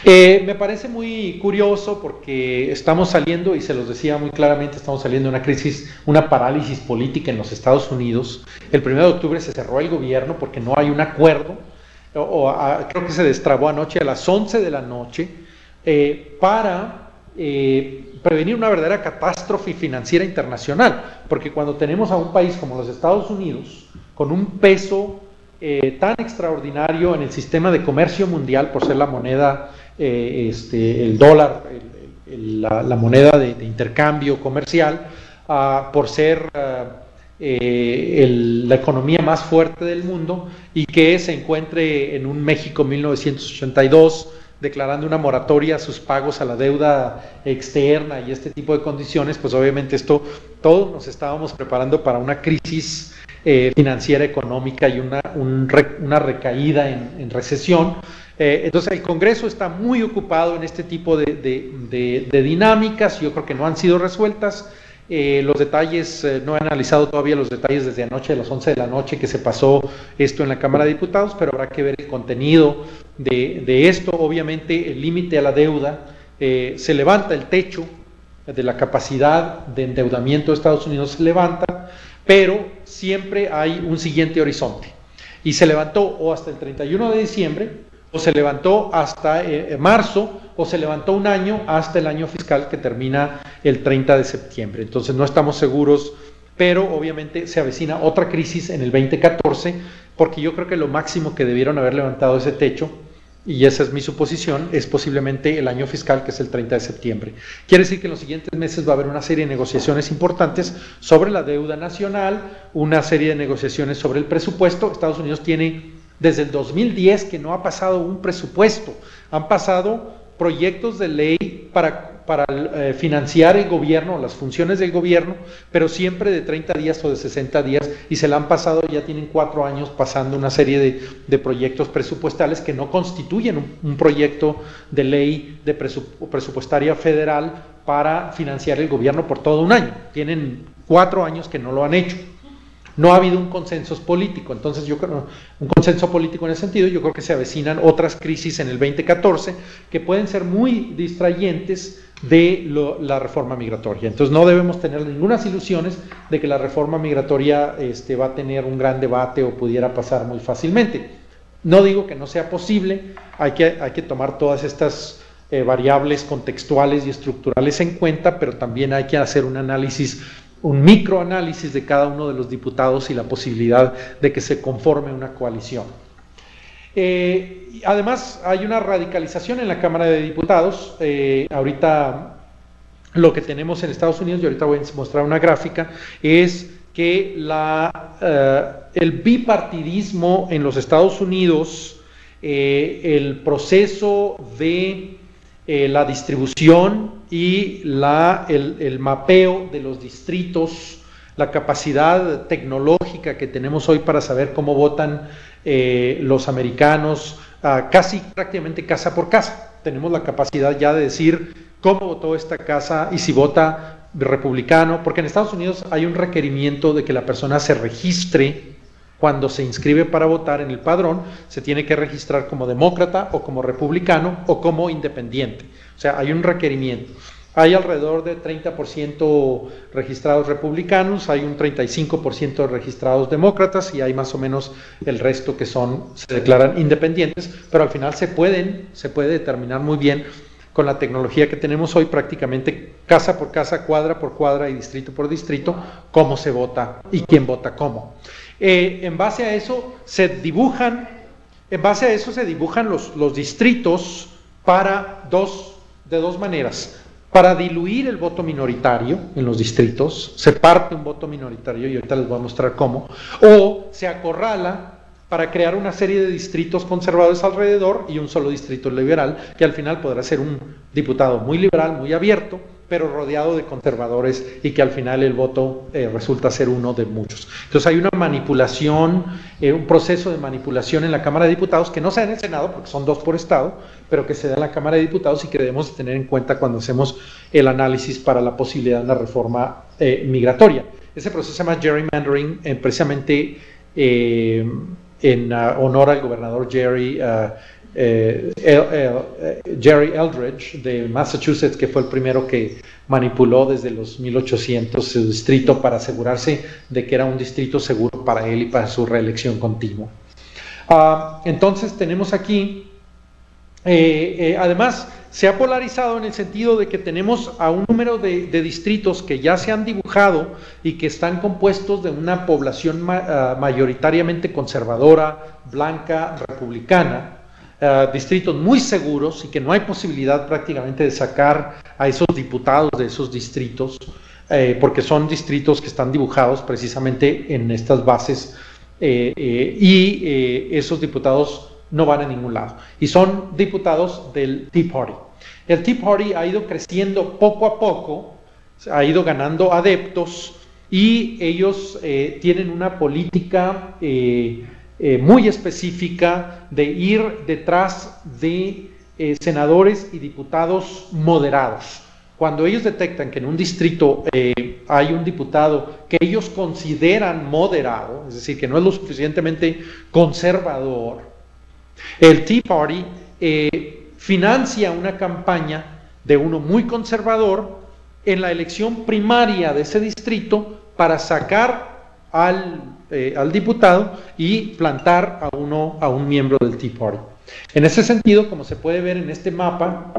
Me parece muy curioso porque estamos saliendo, y se los decía muy claramente, estamos saliendo de una crisis, una parálisis política en los Estados Unidos. El 1 de octubre se cerró el gobierno porque no hay un acuerdo, creo que se destrabó anoche a las 11 de la noche, para prevenir una verdadera catástrofe financiera internacional, porque cuando tenemos a un país como los Estados Unidos, con un peso tan extraordinario en el sistema de comercio mundial, por ser la moneda, el dólar, la moneda de intercambio comercial, por ser la economía más fuerte del mundo, y que se encuentre en un México 1982 declarando una moratoria a sus pagos a la deuda externa y este tipo de condiciones, pues obviamente todos nos estábamos preparando para una crisis financiera, económica, y una recaída en recesión. Entonces el Congreso está muy ocupado en este tipo de dinámicas. Yo creo que no han sido resueltas. Los detalles, no he analizado todavía los detalles desde anoche, a las 11 de la noche, que se pasó esto en la Cámara de Diputados, pero habrá que ver el contenido de esto. Obviamente el límite a la deuda, se levanta el techo de la capacidad de endeudamiento de Estados Unidos, se levanta, pero siempre hay un siguiente horizonte, y se levantó o hasta el 31 de diciembre, o se levantó hasta marzo, o se levantó un año hasta el año fiscal que termina el 30 de septiembre. Entonces no estamos seguros, pero obviamente se avecina otra crisis en el 2014, porque yo creo que lo máximo que debieron haber levantado ese techo, y esa es mi suposición, es posiblemente el año fiscal, que es el 30 de septiembre. Quiere decir que en los siguientes meses va a haber una serie de negociaciones importantes sobre la deuda nacional, una serie de negociaciones sobre el presupuesto. Estados Unidos tiene desde el 2010 que no ha pasado un presupuesto. Han pasado proyectos de ley para financiar el gobierno, las funciones del gobierno, pero siempre de 30 días o de 60 días, y se la han pasado, ya tienen 4 años pasando una serie de proyectos presupuestales que no constituyen un proyecto de ley presupuestaria federal para financiar el gobierno por todo un año. Tienen 4 años que no lo han hecho. No ha habido un consenso político. Entonces yo creo, un consenso político en ese sentido, yo creo que se avecinan otras crisis en el 2014 que pueden ser muy distrayentes de la reforma migratoria. Entonces no debemos tener ninguna ilusiones de que la reforma migratoria va a tener un gran debate o pudiera pasar muy fácilmente. No digo que no sea posible, hay que tomar todas estas variables contextuales y estructurales en cuenta, pero también hay que hacer un análisis, un microanálisis de cada uno de los diputados y la posibilidad de que se conforme una coalición. Además, hay una radicalización en la Cámara de Diputados. Ahorita lo que tenemos en Estados Unidos, y ahorita voy a mostrar una gráfica, es que el bipartidismo en los Estados Unidos, el proceso de la distribución y el mapeo de los distritos, la capacidad tecnológica que tenemos hoy para saber cómo votan los americanos, casi prácticamente casa por casa. Tenemos la capacidad ya de decir cómo votó esta casa y si vota republicano, porque en Estados Unidos hay un requerimiento de que la persona se registre cuando se inscribe para votar en el padrón, se tiene que registrar como demócrata o como republicano o como independiente. O sea, hay un requerimiento. Hay alrededor de 30% registrados republicanos, hay un 35% registrados demócratas y hay más o menos el resto que se declaran independientes, pero al final se puede determinar muy bien con la tecnología que tenemos hoy, prácticamente casa por casa, cuadra por cuadra y distrito por distrito, cómo se vota y quién vota cómo. En base a eso se dibujan los distritos de dos maneras. Para diluir el voto minoritario en los distritos, se parte un voto minoritario y ahorita les voy a mostrar cómo, o se acorrala para crear una serie de distritos conservadores alrededor y un solo distrito liberal, que al final podrá ser un diputado muy liberal, muy abierto, pero rodeado de conservadores y que al final el voto resulta ser uno de muchos. Entonces hay una manipulación, un proceso de manipulación en la Cámara de Diputados que no se da en el Senado, porque son 2 por estado, pero que se da en la Cámara de Diputados y que debemos tener en cuenta cuando hacemos el análisis para la posibilidad de una reforma migratoria. Ese proceso se llama gerrymandering, precisamente en honor al gobernador Jerry Eldridge de Massachusetts, que fue el primero que manipuló desde los 1800 su distrito para asegurarse de que era un distrito seguro para él y para su reelección continua. Entonces tenemos aquí, además se ha polarizado en el sentido de que tenemos a un número de distritos que ya se han dibujado y que están compuestos de una población mayoritariamente conservadora, blanca, republicana, distritos muy seguros y que no hay posibilidad prácticamente de sacar a esos diputados de esos distritos, porque son distritos que están dibujados precisamente en estas bases y esos diputados no van a ningún lado y son diputados del Tea Party. El Tea Party ha ido creciendo poco a poco, ha ido ganando adeptos y ellos tienen una política muy específica de ir detrás de senadores y diputados moderados. Cuando ellos detectan que en un distrito hay un diputado que ellos consideran moderado, es decir, que no es lo suficientemente conservador, el Tea Party financia una campaña de uno muy conservador en la elección primaria de ese distrito para sacar al diputado y plantar a un miembro del Tea Party. En ese sentido, como se puede ver en este mapa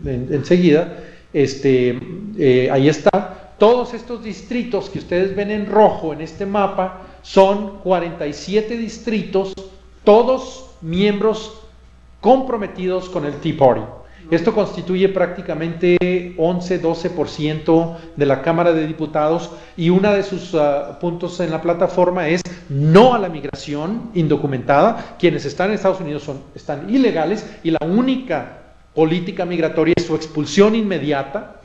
enseguida, ahí está, todos estos distritos que ustedes ven en rojo en este mapa son 47 distritos, todos miembros comprometidos con el Tea Party. Esto constituye prácticamente 11-12% de la Cámara de Diputados y uno de sus puntos en la plataforma es no a la migración indocumentada. Quienes están en Estados Unidos están ilegales y la única política migratoria es su expulsión inmediata,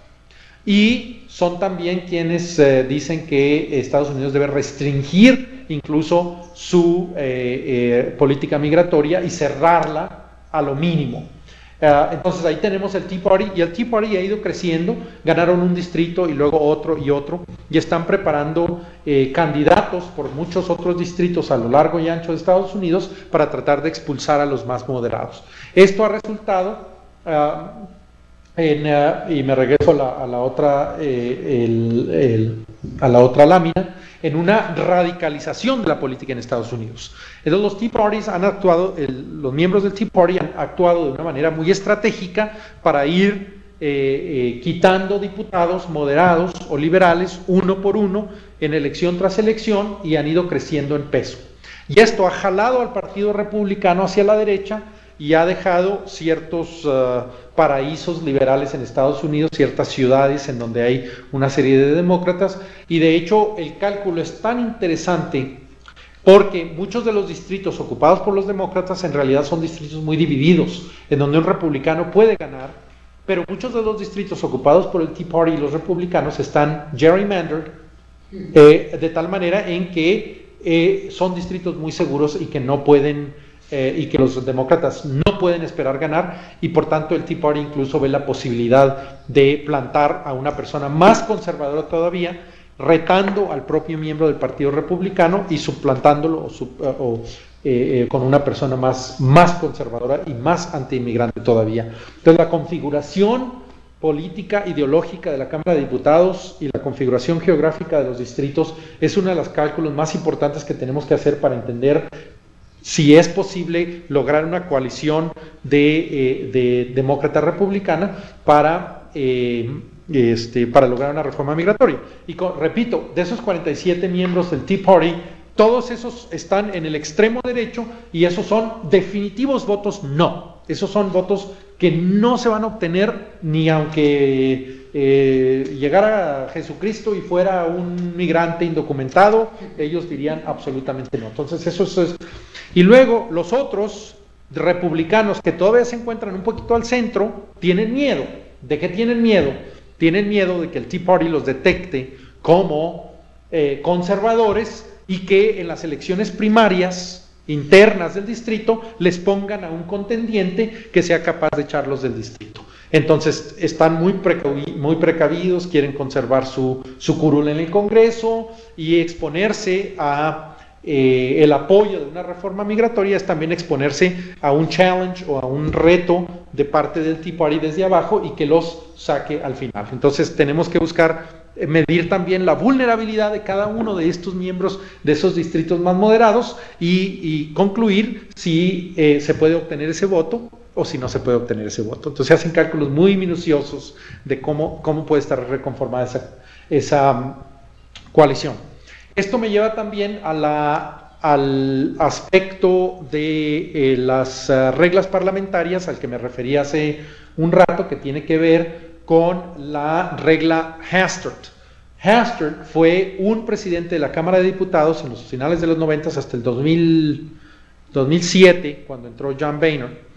y son también quienes dicen que Estados Unidos debe restringir incluso su política migratoria y cerrarla a lo mínimo. Entonces ahí tenemos el Tea Party, y el Tea Party ha ido creciendo, ganaron un distrito y luego otro, y están preparando candidatos por muchos otros distritos a lo largo y ancho de Estados Unidos para tratar de expulsar a los más moderados. Esto ha resultado, y me regreso a la otra lámina, en una radicalización de la política en Estados Unidos. Entonces los Tea Parties han actuado, los miembros del Tea Party han actuado de una manera muy estratégica para ir quitando diputados moderados o liberales uno por uno en elección tras elección, y han ido creciendo en peso. Y esto ha jalado al Partido Republicano hacia la derecha y ha dejado ciertos paraísos liberales en Estados Unidos, ciertas ciudades en donde hay una serie de demócratas, y de hecho el cálculo es tan interesante porque muchos de los distritos ocupados por los demócratas en realidad son distritos muy divididos, en donde un republicano puede ganar, pero muchos de los distritos ocupados por el Tea Party y los republicanos están gerrymandered, de tal manera en que son distritos muy seguros y que no pueden, y que los demócratas no pueden esperar ganar, y por tanto el Tea Party incluso ve la posibilidad de plantar a una persona más conservadora todavía, retando al propio miembro del Partido Republicano y suplantándolo con una persona más conservadora y más antiinmigrante todavía. Entonces la configuración política, ideológica de la Cámara de Diputados y la configuración geográfica de los distritos es uno de los cálculos más importantes que tenemos que hacer para entender si es posible lograr una coalición de demócrata-republicana para lograr una reforma migratoria. Y repito, de esos 47 miembros del Tea Party, todos esos están en el extremo derecho, y esos son definitivos votos no. Esos son votos que no se van a obtener ni aunque llegara Jesucristo y fuera un migrante indocumentado, ellos dirían absolutamente no. Entonces eso es. Y luego los otros republicanos que todavía se encuentran un poquito al centro, tienen miedo. ¿De qué tienen miedo? Tienen miedo de que el Tea Party los detecte como conservadores y que en las elecciones primarias internas del distrito les pongan a un contendiente que sea capaz de echarlos del distrito. Entonces están muy precavidos, quieren conservar su curul en el Congreso, y exponerse a el apoyo de una reforma migratoria es también exponerse a un challenge o a un reto de parte del Tea Party desde abajo y que los saque al final. Entonces tenemos que buscar medir también la vulnerabilidad de cada uno de estos miembros de esos distritos más moderados y concluir si se puede obtener ese voto o si no se puede obtener ese voto. Entonces se hacen cálculos muy minuciosos de cómo puede estar reconformada esa coalición. Esto me lleva también al aspecto de las reglas parlamentarias al que me refería hace un rato, que tiene que ver con la regla Hastert. Hastert fue un presidente de la Cámara de Diputados en los finales de los 90 hasta el 2007, cuando entró John Boehner.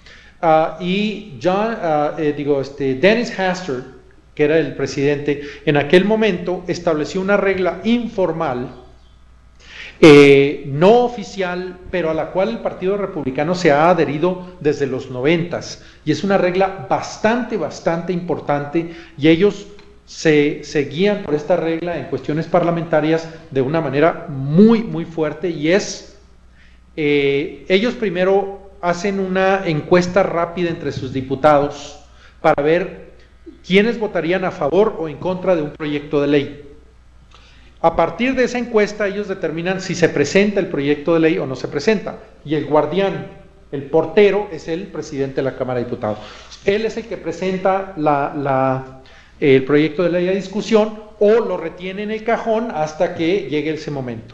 Dennis Hastert, que era el presidente, en aquel momento estableció una regla informal, no oficial, pero a la cual el Partido Republicano se ha adherido desde los 90s, y es una regla bastante importante, y ellos se guían por esta regla en cuestiones parlamentarias de una manera muy fuerte, y es, ellos primero hacen una encuesta rápida entre sus diputados para ver quiénes votarían a favor o en contra de un proyecto de ley. A partir de esa encuesta ellos determinan si se presenta el proyecto de ley o no se presenta, y el guardián, el portero, es el presidente de la Cámara de Diputados. Él es el que presenta el proyecto de ley a discusión o lo retiene en el cajón hasta que llegue ese momento.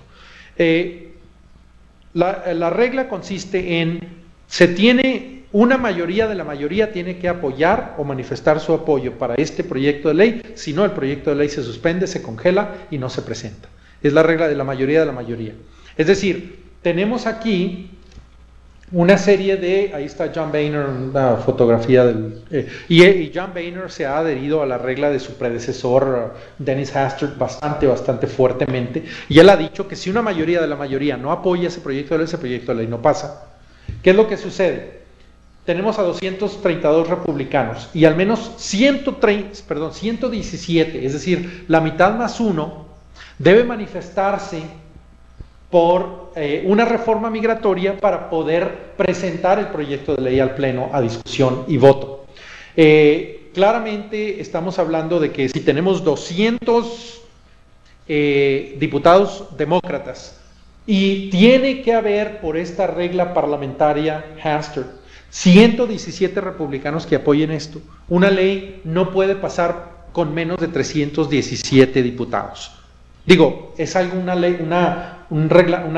La regla consiste en, se tiene una mayoría de la mayoría tiene que apoyar o manifestar su apoyo para este proyecto de ley, si no el proyecto de ley se suspende, se congela y no se presenta. Es la regla de la mayoría de la mayoría. Es decir, tenemos aquí una serie de, ahí está John Boehner, una fotografía y John Boehner se ha adherido a la regla de su predecesor Dennis Hastert bastante fuertemente, y él ha dicho que si una mayoría de la mayoría no apoya ese proyecto de ley no pasa. ¿Qué es lo que sucede? Tenemos a 232 republicanos y al menos 117, es decir, la mitad más uno, debe manifestarse por una reforma migratoria para poder presentar el proyecto de ley al Pleno a discusión y voto. Claramente estamos hablando de que si tenemos 200 diputados demócratas Y tiene que haber, por esta regla parlamentaria Hastert, 117 republicanos que apoyen esto. Una ley no puede pasar con menos de 317 diputados. Digo, es una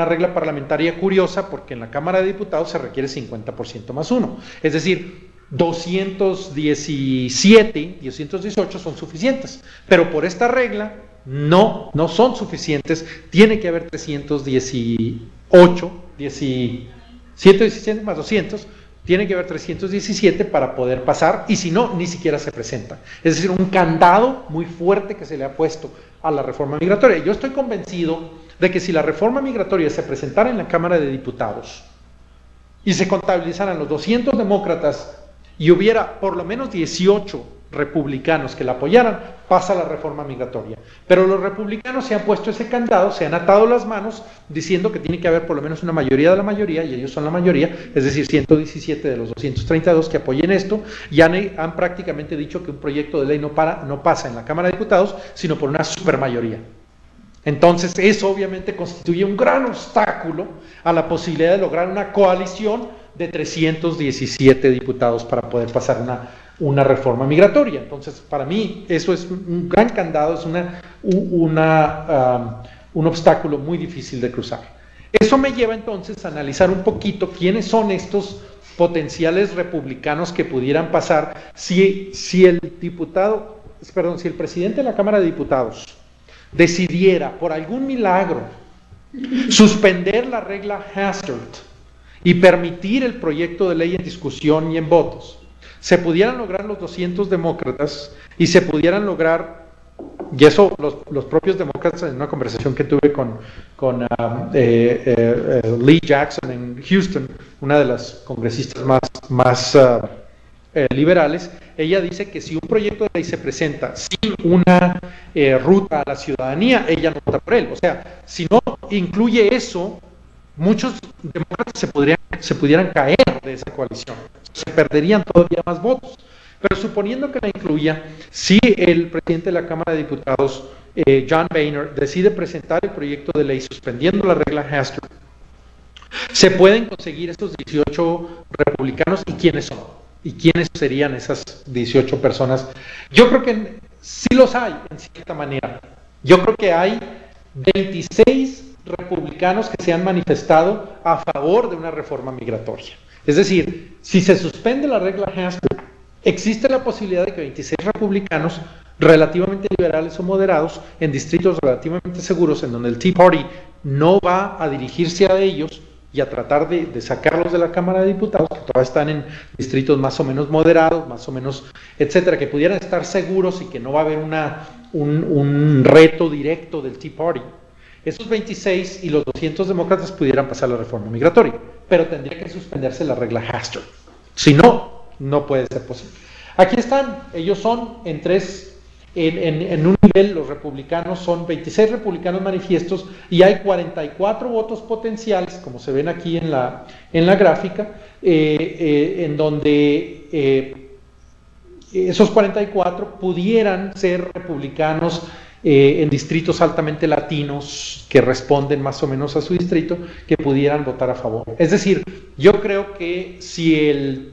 regla parlamentaria curiosa, porque en la Cámara de Diputados se requiere 50% más 1. Es decir, 217, 218 son suficientes, pero por esta regla no son suficientes. Tiene que haber 318, 117 más 200, tiene que haber 317 para poder pasar, y si no, ni siquiera se presenta. Es decir, un candado muy fuerte que se le ha puesto a la reforma migratoria. Yo estoy convencido de que si la reforma migratoria se presentara en la Cámara de Diputados y se contabilizaran los 200 demócratas y hubiera por lo menos 18 republicanos que la apoyaran, pasa la reforma migratoria. Pero los republicanos se han puesto ese candado, se han atado las manos diciendo que tiene que haber por lo menos una mayoría de la mayoría, y ellos son la mayoría, es decir, 117 de los 232 que apoyen esto, y han prácticamente dicho que un proyecto de ley no pasa en la Cámara de Diputados, sino por una supermayoría. Entonces, eso obviamente constituye un gran obstáculo a la posibilidad de lograr una coalición de 317 diputados para poder pasar una reforma migratoria. Entonces, para mí, eso es un gran candado, es un obstáculo muy difícil de cruzar. Eso me lleva entonces a analizar un poquito quiénes son estos potenciales republicanos que pudieran pasar si el presidente de la Cámara de Diputados decidiera, por algún milagro, suspender la regla Hastert y permitir el proyecto de ley en discusión y en votos, se pudieran lograr los 200 demócratas y se pudieran lograr, y eso los propios demócratas, en una conversación que tuve con Lee Jackson en Houston, una de las congresistas más liberales, ella dice que si un proyecto de ley se presenta sin una ruta a la ciudadanía, ella no vota por él. O sea, si no incluye eso, muchos demócratas se pudieran caer de esa coalición, se perderían todavía más votos. Pero suponiendo que la incluya, si el presidente de la Cámara de Diputados, John Boehner, decide presentar el proyecto de ley suspendiendo la regla Hastert, se pueden conseguir estos 18 republicanos. ¿Y quiénes son? ¿Y quiénes serían esas 18 personas? Yo creo que sí los hay, en cierta manera. Yo creo que hay 26 republicanos que se han manifestado a favor de una reforma migratoria. Es decir, si se suspende la regla Hastert, existe la posibilidad de que 26 republicanos relativamente liberales o moderados, en distritos relativamente seguros, en donde el Tea Party no va a dirigirse a ellos y a tratar de sacarlos de la Cámara de Diputados, que todavía están en distritos más o menos moderados, más o menos, etcétera, que pudieran estar seguros y que no va a haber un reto directo del Tea Party. Esos 26 y los 200 demócratas pudieran pasar la reforma migratoria, pero tendría que suspenderse la regla Hastert. Si no, no puede ser posible. Aquí están, ellos son en un nivel, los republicanos son 26 republicanos manifiestos y hay 44 votos potenciales, como se ven aquí en la gráfica, en donde esos 44 pudieran ser republicanos en distritos altamente latinos que responden más o menos a su distrito, que pudieran votar a favor. Es decir, yo creo que si el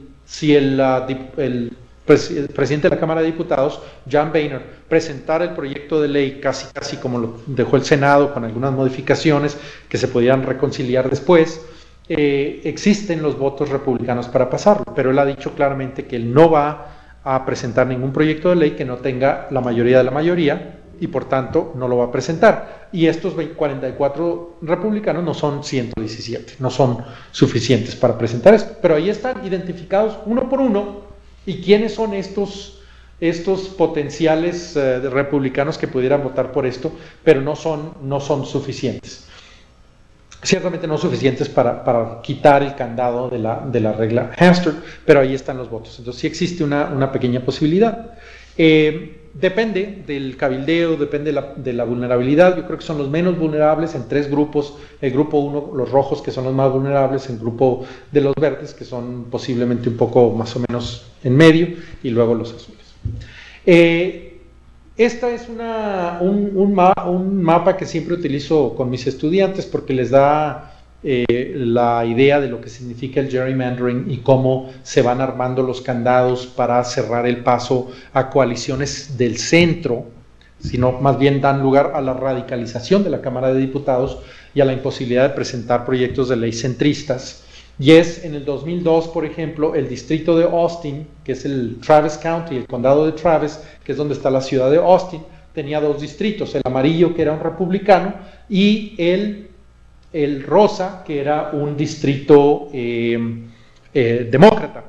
presidente de la Cámara de Diputados, John Boehner, presentara el proyecto de ley casi como lo dejó el Senado, con algunas modificaciones que se podían reconciliar después, existen los votos republicanos para pasarlo, pero él ha dicho claramente que él no va a presentar ningún proyecto de ley que no tenga la mayoría de la mayoría, y por tanto no lo va a presentar. Y estos 44 republicanos no son 117, no son suficientes para presentar esto, pero ahí están identificados uno por uno. ¿Y quiénes son estos potenciales republicanos que pudieran votar por esto, pero no son suficientes? Ciertamente no suficientes para quitar el candado de la regla Hastert, pero ahí están los votos. Entonces sí existe una pequeña posibilidad. Depende del cabildeo, depende de la vulnerabilidad. Yo creo que son los menos vulnerables en tres grupos. El grupo 1, los rojos, que son los más vulnerables, el grupo de los verdes, que son posiblemente un poco más o menos en medio, y luego los azules. Esta es un mapa que siempre utilizo con mis estudiantes porque les da la idea de lo que significa el gerrymandering y cómo se van armando los candados para cerrar el paso a coaliciones del centro, sino más bien dan lugar a la radicalización de la Cámara de Diputados y a la imposibilidad de presentar proyectos de ley centristas. Y es en el 2002, por ejemplo, el distrito de Austin, que es el Travis County, el condado de Travis, que es donde está la ciudad de Austin, tenía dos distritos, el amarillo, que era un republicano, y el rosa, que era un distrito demócrata.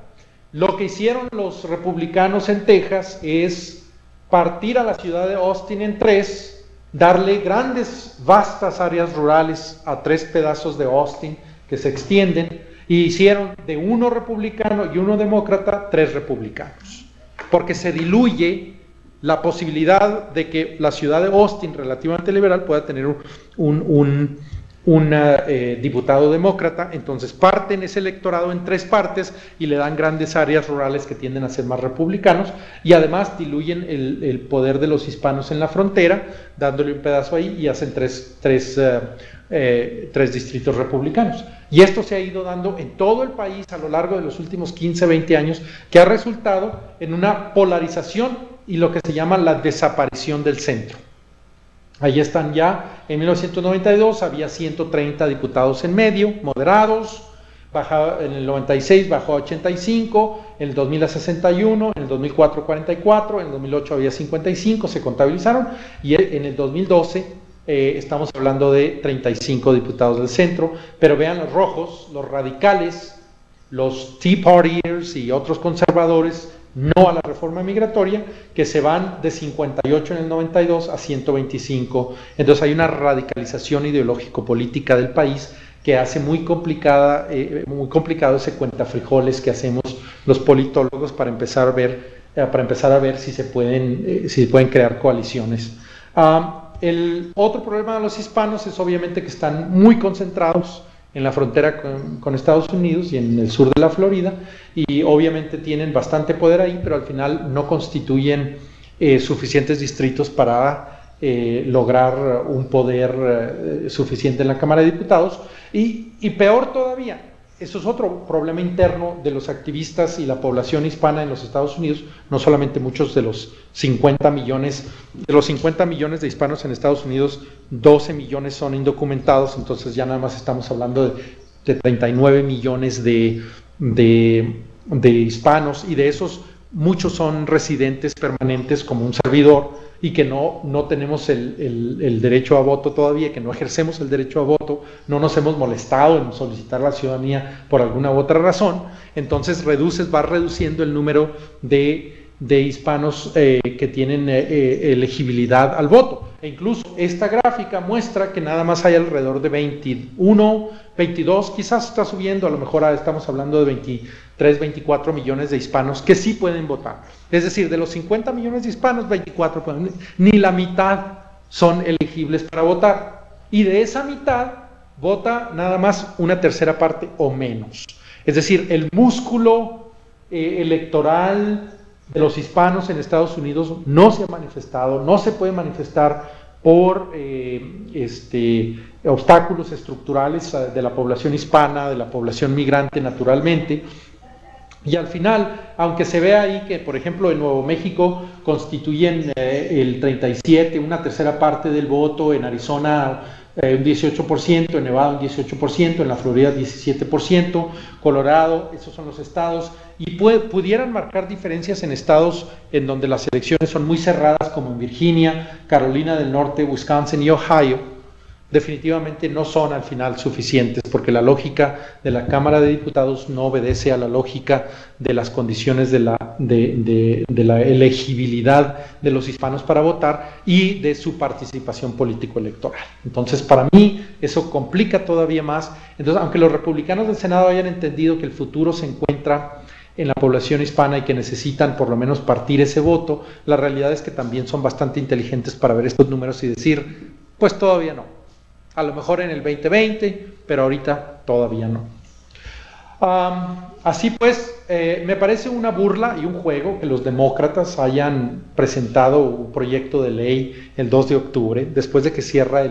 Lo que hicieron los republicanos en Texas es partir a la ciudad de Austin en tres, darle grandes, vastas áreas rurales a tres pedazos de Austin que se extienden, y hicieron de uno republicano y uno demócrata, tres republicanos, porque se diluye la posibilidad de que la ciudad de Austin, relativamente liberal, pueda tener un diputado demócrata. Entonces parten ese electorado en tres partes y le dan grandes áreas rurales que tienden a ser más republicanos, y además diluyen el poder de los hispanos en la frontera, dándole un pedazo ahí, y hacen tres distritos republicanos. Y esto se ha ido dando en todo el país a lo largo de los últimos 15, 20 años, que ha resultado en una polarización y lo que se llama la desaparición del centro. Ahí están ya, en 1992 había 130 diputados en medio, moderados, en el 96 bajó a 85, en el 2000 a 61, en el 2004 44, en el 2008 había 55, se contabilizaron, y en el 2012 estamos hablando de 35 diputados del centro. Pero vean los rojos, los radicales, los Tea Partiers y otros conservadores, no a la reforma migratoria, que se van de 58 en el 92 a 125. Entonces hay una radicalización ideológico-política del país que hace muy complicado ese cuentafrijoles que hacemos los politólogos para empezar a ver si se pueden crear coaliciones. El otro problema de los hispanos es obviamente que están muy concentrados en la frontera con Estados Unidos y en el sur de la Florida, y obviamente tienen bastante poder ahí, pero al final no constituyen suficientes distritos para lograr un poder suficiente en la Cámara de Diputados. Y peor todavía, eso es otro problema interno de los activistas y la población hispana en los Estados Unidos. No solamente muchos de los 50 millones de hispanos en Estados Unidos, 12 millones son indocumentados, entonces ya nada más estamos hablando de 39 millones de hispanos, y de esos muchos son residentes permanentes como un servidor, y que no tenemos el derecho a voto todavía, que no ejercemos el derecho a voto, no nos hemos molestado en solicitar la ciudadanía por alguna u otra razón. Entonces va reduciendo el número de hispanos que tienen elegibilidad al voto. E incluso esta gráfica muestra que nada más hay alrededor de 21, 22, quizás está subiendo, a lo mejor estamos hablando de 23, 24 millones de hispanos que sí pueden votar. Es decir, de los 50 millones de hispanos, 24 pueden, ni la mitad son elegibles para votar. Y de esa mitad vota nada más una tercera parte o menos. Es decir, el músculo electoral de los hispanos en Estados Unidos no se ha manifestado, no se puede manifestar por obstáculos estructurales de la población hispana, de la población migrante naturalmente. Y al final, aunque se vea ahí que, por ejemplo, en Nuevo México constituyen el 37, una tercera parte del voto, en Arizona un 18%, en Nevada un 18%, en la Florida 17%, Colorado, esos son los estados, y pudieran marcar diferencias en estados en donde las elecciones son muy cerradas, como en Virginia, Carolina del Norte, Wisconsin y Ohio. Definitivamente no son al final suficientes, porque la lógica de la Cámara de Diputados no obedece a la lógica de las condiciones de la elegibilidad de los hispanos para votar y de su participación político-electoral. Entonces, para mí, eso complica todavía más. Entonces, aunque los republicanos del Senado hayan entendido que el futuro se encuentra en la población hispana y que necesitan por lo menos partir ese voto, la realidad es que también son bastante inteligentes para ver estos números y decir, pues todavía no. A lo mejor en el 2020, pero ahorita todavía no. Así pues, me parece una burla y un juego que los demócratas hayan presentado un proyecto de ley el 2 de octubre, después de que cierra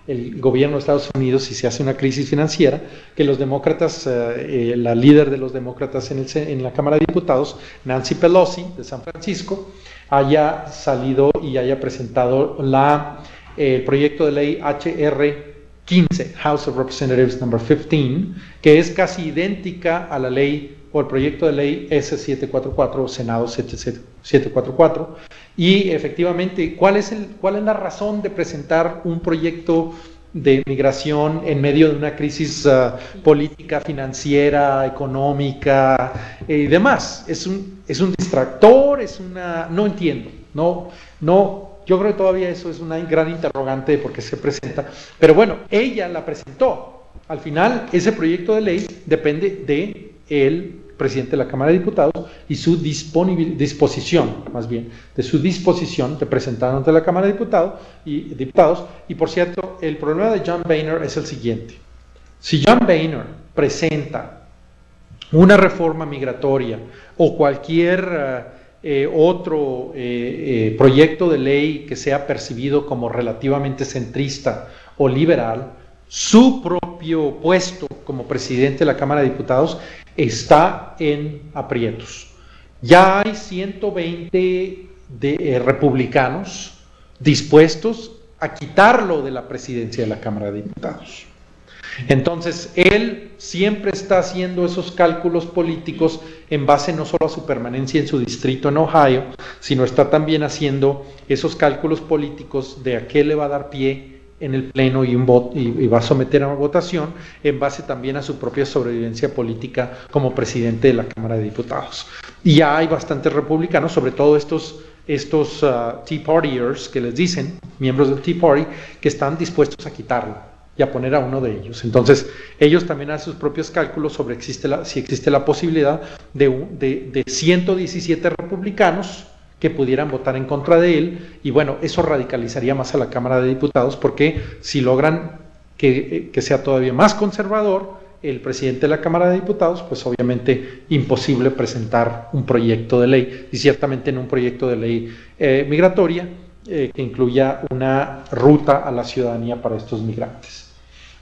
el gobierno de Estados Unidos y se hace una crisis financiera, que los demócratas, la líder de los demócratas en la Cámara de Diputados, Nancy Pelosi, de San Francisco, haya salido y haya presentado el proyecto de ley HR 15, House of Representatives number 15, que es casi idéntica a la ley o el proyecto de ley S744 o Senado 744. Y efectivamente, ¿cuál es la razón de presentar un proyecto de migración en medio de una crisis política, financiera, económica y demás? ¿Es un distractor? No entiendo. No. Yo creo que todavía eso es una gran interrogante de por qué se presenta. Pero bueno, ella la presentó. Al final, ese proyecto de ley depende del presidente de la Cámara de Diputados y su disposición, más bien, de su disposición de presentar ante la Cámara de Diputados. Y por cierto, el problema de John Boehner es el siguiente. Si John Boehner presenta una reforma migratoria o cualquier otro proyecto de ley que sea percibido como relativamente centrista o liberal, su propio puesto como presidente de la Cámara de Diputados está en aprietos. Ya hay 120 republicanos dispuestos a quitarlo de la presidencia de la Cámara de Diputados. Entonces, él siempre está haciendo esos cálculos políticos en base no solo a su permanencia en su distrito en Ohio, sino está también haciendo esos cálculos políticos de a qué le va a dar pie en el Pleno y va a someter a una votación en base también a su propia sobrevivencia política como presidente de la Cámara de Diputados. Y ya hay bastantes republicanos, sobre todo estos Tea Partiers que les dicen, miembros del Tea Party, que están dispuestos a quitarlo y a poner a uno de ellos. Entonces, ellos también hacen sus propios cálculos sobre si existe la posibilidad de 117 republicanos que pudieran votar en contra de él, y bueno, eso radicalizaría más a la Cámara de Diputados, porque si logran que sea todavía más conservador el presidente de la Cámara de Diputados, pues obviamente imposible presentar un proyecto de ley, y ciertamente en un proyecto de ley migratoria que incluya una ruta a la ciudadanía para estos migrantes.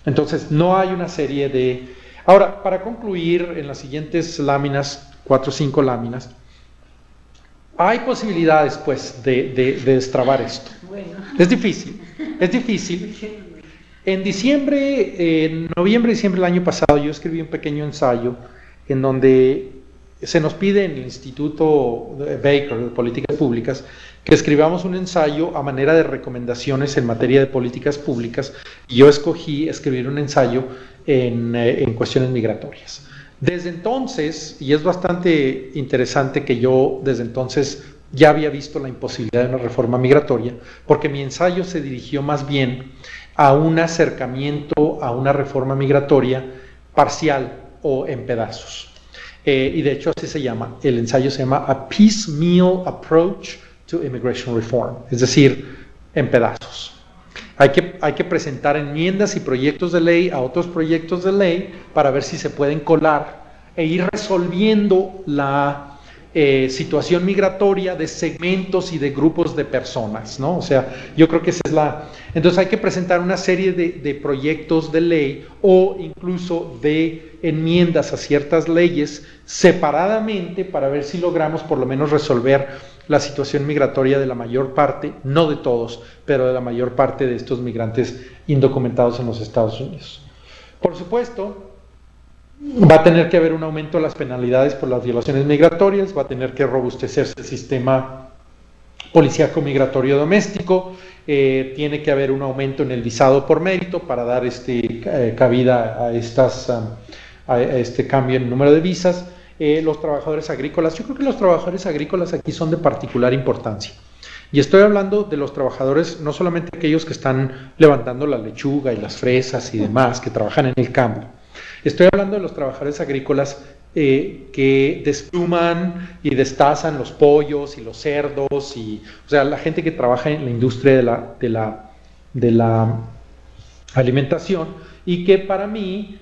Entonces, no hay una serie de... Ahora, para concluir, en las siguientes láminas, 4 o 5 láminas, hay posibilidades, pues, de destrabar esto. Bueno. Es difícil. En noviembre y diciembre del año pasado, yo escribí un pequeño ensayo en donde se nos pide en el Instituto Baker de Políticas Públicas que escribamos un ensayo a manera de recomendaciones en materia de políticas públicas, y yo escogí escribir un ensayo en cuestiones migratorias. Desde entonces, y es bastante interesante que yo desde entonces ya había visto la imposibilidad de una reforma migratoria, porque mi ensayo se dirigió más bien a un acercamiento a una reforma migratoria parcial o en pedazos. Y de hecho así se llama, el ensayo se llama A Piecemeal Approach to Immigration Reform, es decir, en pedazos. Hay que presentar enmiendas y proyectos de ley a otros proyectos de ley para ver si se pueden colar e ir resolviendo la situación migratoria de segmentos y de grupos de personas, ¿no? O sea, yo creo que esa es la... Entonces hay que presentar una serie de proyectos de ley o incluso de enmiendas a ciertas leyes separadamente para ver si logramos por lo menos resolver la situación migratoria de la mayor parte, no de todos, pero de la mayor parte de estos migrantes indocumentados en los Estados Unidos. Por supuesto, va a tener que haber un aumento de las penalidades por las violaciones migratorias, va a tener que robustecerse el sistema policíaco migratorio doméstico, tiene que haber un aumento en el visado por mérito para dar cabida a este cambio en el número de visas. Los trabajadores agrícolas, yo creo que los trabajadores agrícolas aquí son de particular importancia. Y estoy hablando de los trabajadores, no solamente aquellos que están levantando la lechuga y las fresas y demás, que trabajan en el campo. Estoy hablando de los trabajadores agrícolas que despluman y destazan los pollos y los cerdos, o sea, la gente que trabaja en la industria de la alimentación, y que para mí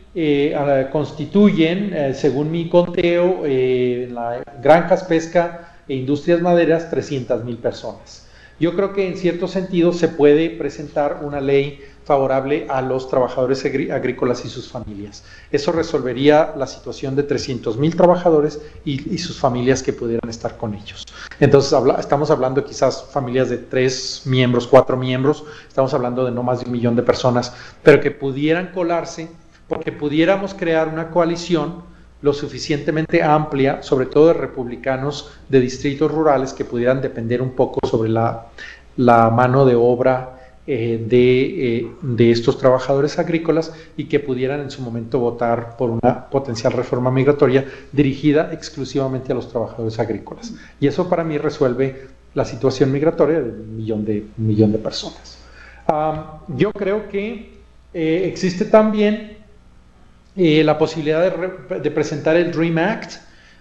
constituyen, según mi conteo, la granjas, pesca e industrias maderas, 300,000 personas. Yo creo que en cierto sentido se puede presentar una ley favorable a los trabajadores agrícolas y sus familias. Eso resolvería la situación de 300,000 trabajadores y sus familias que pudieran estar con ellos. Entonces estamos hablando quizás familias de 3 miembros, 4 miembros, estamos hablando de no más de 1 millón de personas, pero que pudieran colarse porque pudiéramos crear una coalición lo suficientemente amplia, sobre todo de republicanos de distritos rurales que pudieran depender un poco sobre la mano de obra de estos trabajadores agrícolas y que pudieran en su momento votar por una potencial reforma migratoria dirigida exclusivamente a los trabajadores agrícolas. Y eso para mí resuelve la situación migratoria de un millón de personas. Yo creo que existe también la posibilidad de presentar el DREAM Act.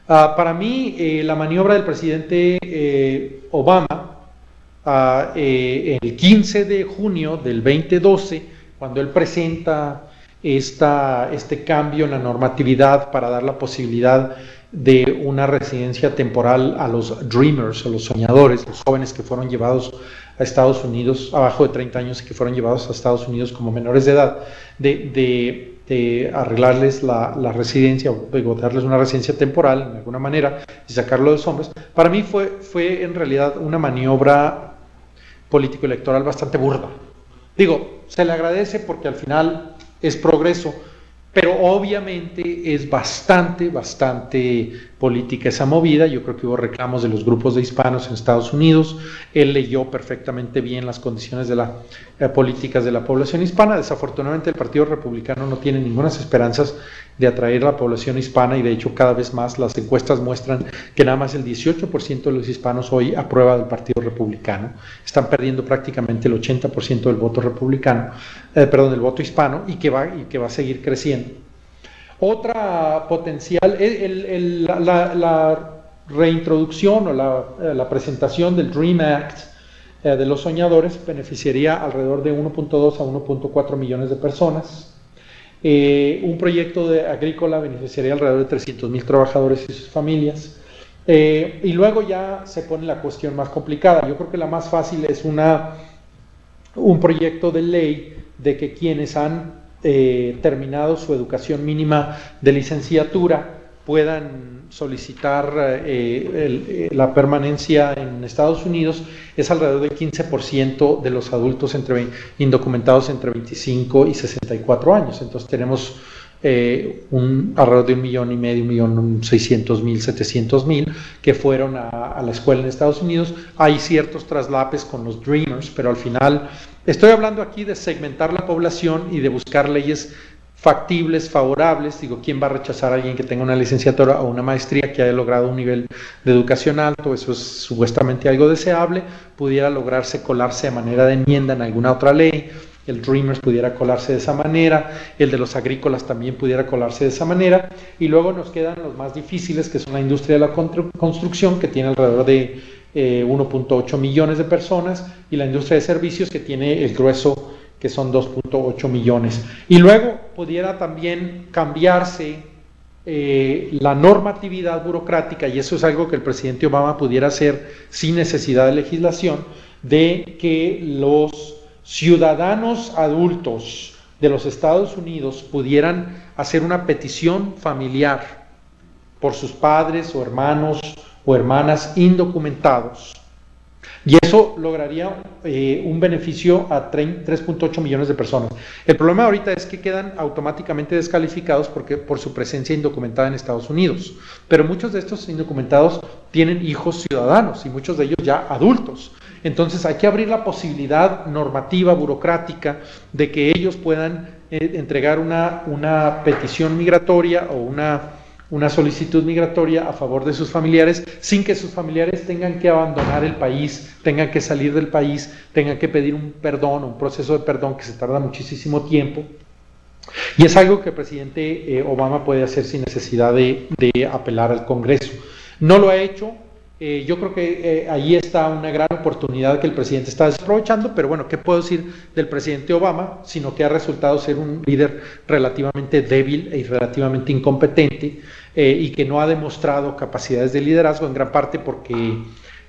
Para mí, la maniobra del presidente Obama, el 15 de junio del 2012, cuando él presenta este cambio en la normatividad para dar la posibilidad de una residencia temporal a los dreamers, a los soñadores, los jóvenes que fueron llevados a Estados Unidos, abajo de 30 años, y que fueron llevados a Estados Unidos como menores de edad, de arreglarles la residencia, o darles una residencia temporal de alguna manera y sacarlo de los hombres. Para mí fue en realidad una maniobra político-electoral bastante burda. Digo, se le agradece porque al final es progreso, pero obviamente es bastante política esa movida. Yo creo que hubo reclamos de los grupos de hispanos en Estados Unidos. Él leyó perfectamente bien las condiciones de las políticas de la población hispana. Desafortunadamente el Partido Republicano no tiene ninguna esperanzas de atraer a la población hispana, y de hecho cada vez más las encuestas muestran que nada más el 18% de los hispanos hoy aprueba del Partido Republicano. Están perdiendo prácticamente el 80% del voto republicano, del voto hispano, y que va a seguir creciendo. Otra potencial, la reintroducción o la presentación del DREAM Act de los soñadores beneficiaría alrededor de 1.2 a 1.4 millones de personas. Un proyecto agrícola beneficiaría alrededor de 300,000 trabajadores y sus familias. Y luego ya se pone la cuestión más complicada. Yo creo que la más fácil es un proyecto de ley de que quienes han terminado su educación mínima de licenciatura puedan solicitar la permanencia en Estados Unidos. Es alrededor del 15% de los adultos indocumentados entre 25 y 64 años. Entonces tenemos alrededor de 1,5 millones, 1,600,000, 700,000 que fueron a la escuela en Estados Unidos. Hay ciertos traslapes con los Dreamers, pero al final estoy hablando aquí de segmentar la población y de buscar leyes factibles, favorables. Digo, ¿quién va a rechazar a alguien que tenga una licenciatura o una maestría, que haya logrado un nivel de educación alto? Eso es supuestamente algo deseable. Pudiera lograrse colarse de manera de enmienda en alguna otra ley. El Dreamers pudiera colarse de esa manera, el de los agrícolas también pudiera colarse de esa manera, y luego nos quedan los más difíciles, que son la industria de la construcción, que tiene alrededor de 1.8 millones de personas, y la industria de servicios, que tiene el grueso, que son 2.8 millones. Y luego pudiera también cambiarse la normatividad burocrática, y eso es algo que el presidente Obama pudiera hacer sin necesidad de legislación, de que los ciudadanos adultos de los Estados Unidos pudieran hacer una petición familiar por sus padres o hermanos o hermanas indocumentados, y eso lograría un beneficio a 3.8 millones de personas. El problema ahorita es que quedan automáticamente descalificados por su presencia indocumentada en Estados Unidos, pero muchos de estos indocumentados tienen hijos ciudadanos, y muchos de ellos ya adultos. Entonces hay que abrir la posibilidad normativa, burocrática, de que ellos puedan entregar una petición migratoria o una solicitud migratoria a favor de sus familiares, sin que sus familiares tengan que abandonar el país, tengan que salir del país, tengan que pedir un perdón, un proceso de perdón que se tarda muchísimo tiempo. Y es algo que el presidente Obama puede hacer sin necesidad de apelar al Congreso. No lo ha hecho. Yo creo que ahí está una gran oportunidad que el presidente está desaprovechando, pero bueno, ¿qué puedo decir del presidente Obama? Sino que ha resultado ser un líder relativamente débil y relativamente incompetente, y que no ha demostrado capacidades de liderazgo, en gran parte porque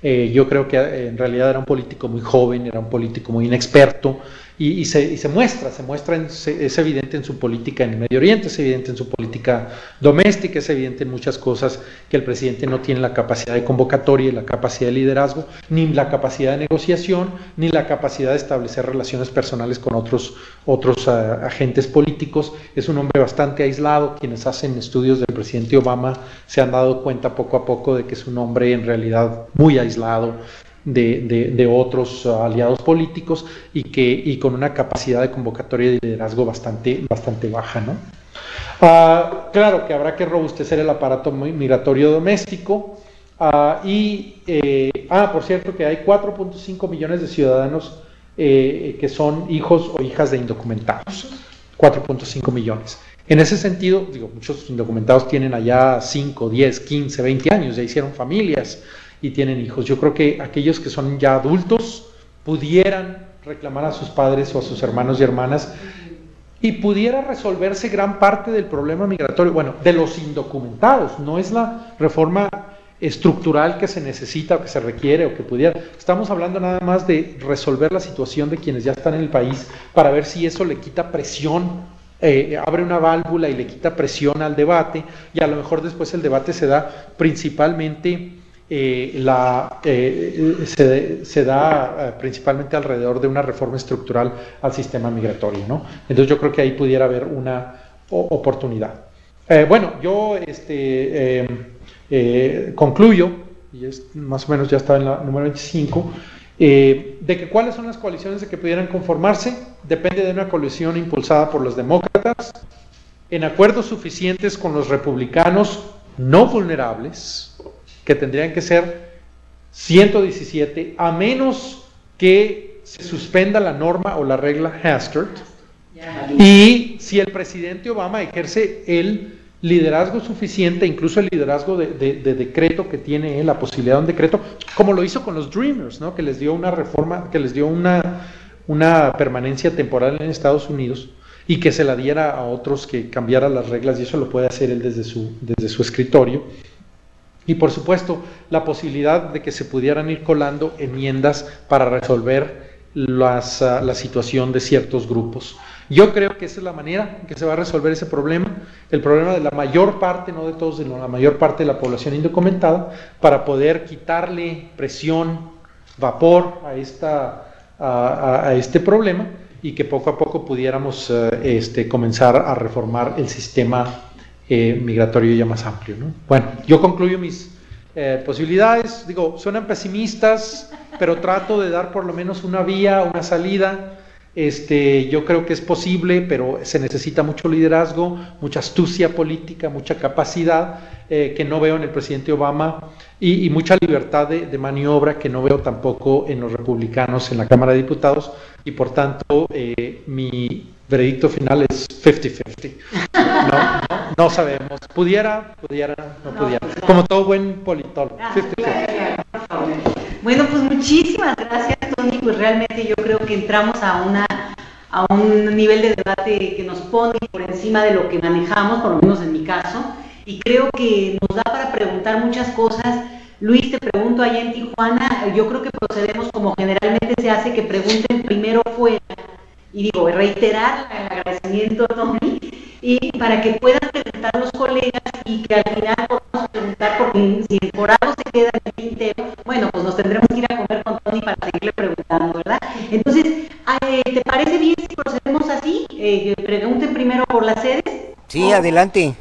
yo creo que en realidad era un político muy joven, era un político muy inexperto, y se muestra, es evidente en su política en el Medio Oriente, es evidente en su política doméstica, es evidente en muchas cosas que el presidente no tiene la capacidad de convocatoria, la capacidad de liderazgo, ni la capacidad de negociación, ni la capacidad de establecer relaciones personales con otros agentes políticos. Es un hombre bastante aislado. Quienes hacen estudios del presidente Obama se han dado cuenta poco a poco de que es un hombre en realidad muy aislado de otros aliados políticos, y con una capacidad de convocatoria y de liderazgo bastante baja, ¿no? Claro que habrá que robustecer el aparato migratorio doméstico, por cierto que hay 4.5 millones de ciudadanos que son hijos o hijas de indocumentados, 4.5 millones. En ese sentido, muchos indocumentados tienen allá 5, 10, 15, 20 años, ya hicieron familias y tienen hijos. Yo creo que aquellos que son ya adultos pudieran reclamar a sus padres o a sus hermanos y hermanas, y pudiera resolverse gran parte del problema migratorio, bueno, de los indocumentados. No es la reforma estructural que se necesita o que se requiere o que pudiera. Estamos hablando nada más de resolver la situación de quienes ya están en el país, para ver si eso le quita presión, abre una válvula y le quita presión al debate, y a lo mejor después el debate se da principalmente se da principalmente alrededor de una reforma estructural al sistema migratorio, ¿no? Entonces yo creo que ahí pudiera haber una oportunidad. Bueno, yo concluyo, y más o menos ya estaba en la número 25, de que cuáles son las coaliciones de que pudieran conformarse. Depende de una coalición impulsada por los demócratas, en acuerdos suficientes con los republicanos no vulnerables, que tendrían que ser 117, a menos que se suspenda la norma o la regla Hastert, y si el presidente Obama ejerce el liderazgo suficiente, incluso el liderazgo de decreto que tiene él, la posibilidad de un decreto, como lo hizo con los Dreamers, ¿no? Que les dio una reforma, que les dio una permanencia temporal en Estados Unidos, y que se la diera a otros que cambiara las reglas, y eso lo puede hacer él desde su escritorio. Y por supuesto, la posibilidad de que se pudieran ir colando enmiendas para resolver la situación de ciertos grupos. Yo creo que esa es la manera en que se va a resolver ese problema, el problema de la mayor parte, no de todos, sino la mayor parte de la población indocumentada, para poder quitarle presión, vapor a este problema, y que poco a poco pudiéramos comenzar a reformar el sistema migratorio ya más amplio, ¿no? Bueno, yo concluyo mis posibilidades. Suenan pesimistas, pero trato de dar por lo menos una vía, una salida. Yo creo que es posible, pero se necesita mucho liderazgo, mucha astucia política, mucha capacidad, que no veo en el presidente Obama, y mucha libertad de maniobra que no veo tampoco en los republicanos en la Cámara de Diputados, y por tanto mi veredicto final es 50-50. No sabemos. Pudiera, no pudiera. Como todo buen politólogo. 50-50. Bueno, pues muchísimas gracias, Tony. Pues realmente yo creo que entramos a un nivel de debate que nos pone por encima de lo que manejamos, por lo menos en mi caso, y creo que nos da para preguntar muchas cosas. Luis, te pregunto, allá en Tijuana, yo creo que procedemos como generalmente se hace, que pregunten primero fuera, y reiterar el agradecimiento, Tony, y para que puedan preguntar los colegas, y que al final podamos preguntar, porque si por algo se queda en el tintero, bueno, pues nos tendremos que ir a comer con Tony para seguirle preguntando, ¿verdad? Entonces, ¿te parece bien si procedemos así? Pregunten primero por las sedes. Sí, adelante.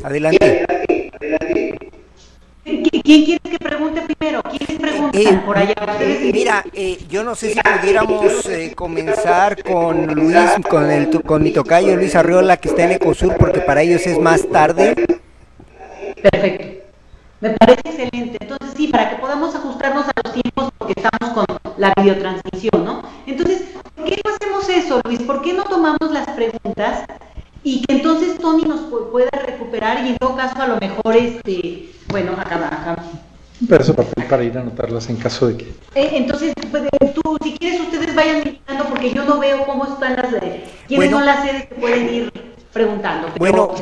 ¿Quién quiere que pregunte primero? ¿Quiénes preguntan por allá? Mira, yo no sé si pudiéramos comenzar con Luis, con mi tocayo Luis Arriola, que está en Ecosur, porque para ellos es más tarde. Perfecto. Me parece excelente. Entonces, sí, para que podamos ajustarnos a los tiempos, porque estamos con la videotransmisión, ¿no? Entonces, ¿por qué no hacemos eso, Luis? ¿Por qué no tomamos las preguntas y que entonces Tony nos pueda recuperar, y en todo caso a lo mejor, bueno, acá. Pero eso para ir a anotarlas en caso de que... Entonces, pues, tú, si quieres, ustedes vayan indicando, porque yo no veo cómo están las de... ¿Quiénes son las sedes que pueden ir preguntando? Bueno,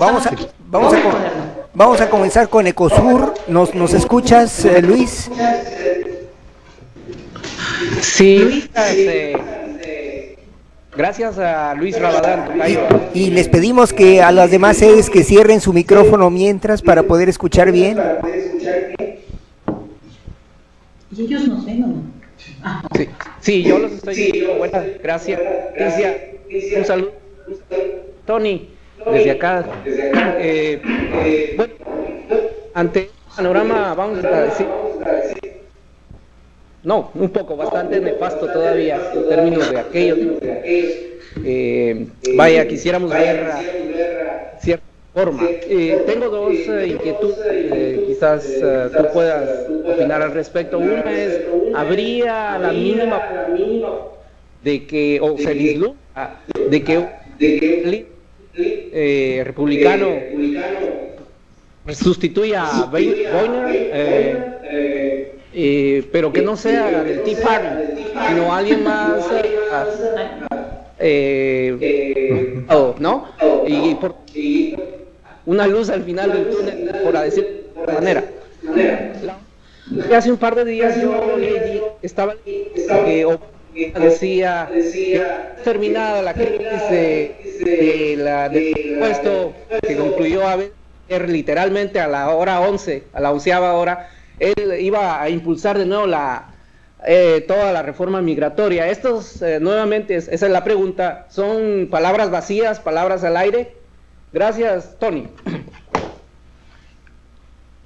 vamos a comenzar con Ecosur. ¿Nos escuchas, Luis? Sí, gracias a Luis Rabadán. Y les pedimos que a las demás sedes que cierren su micrófono mientras para poder escuchar bien. ¿Y ellos nos ven o no? Sí, yo los estoy viendo. Buenas, gracias. Un saludo. Tony, desde acá. Bueno, ante el panorama, vamos a decir... No, un poco, bastante nefasto todavía en términos de aquello. Vaya, quisiéramos ver cierta forma. Tengo dos inquietudes, quizás tú puedas opinar al respecto. Una es, ¿habría la mínima de que, o se vislumbra, de que un republicano sustituya a Boehner? Pero que no sea del Tea Party, sino alguien más, ¿no? Y por una luz al final del túnel, por decir de alguna manera. Hace un par de días yo leí, decía que terminada la crisis del impuesto que concluyó a ver literalmente a la hora 11, a la 11ª hora. Él iba a impulsar de nuevo toda la reforma migratoria. Estos, nuevamente, esa es la pregunta, ¿son palabras vacías, palabras al aire? Gracias, Tony.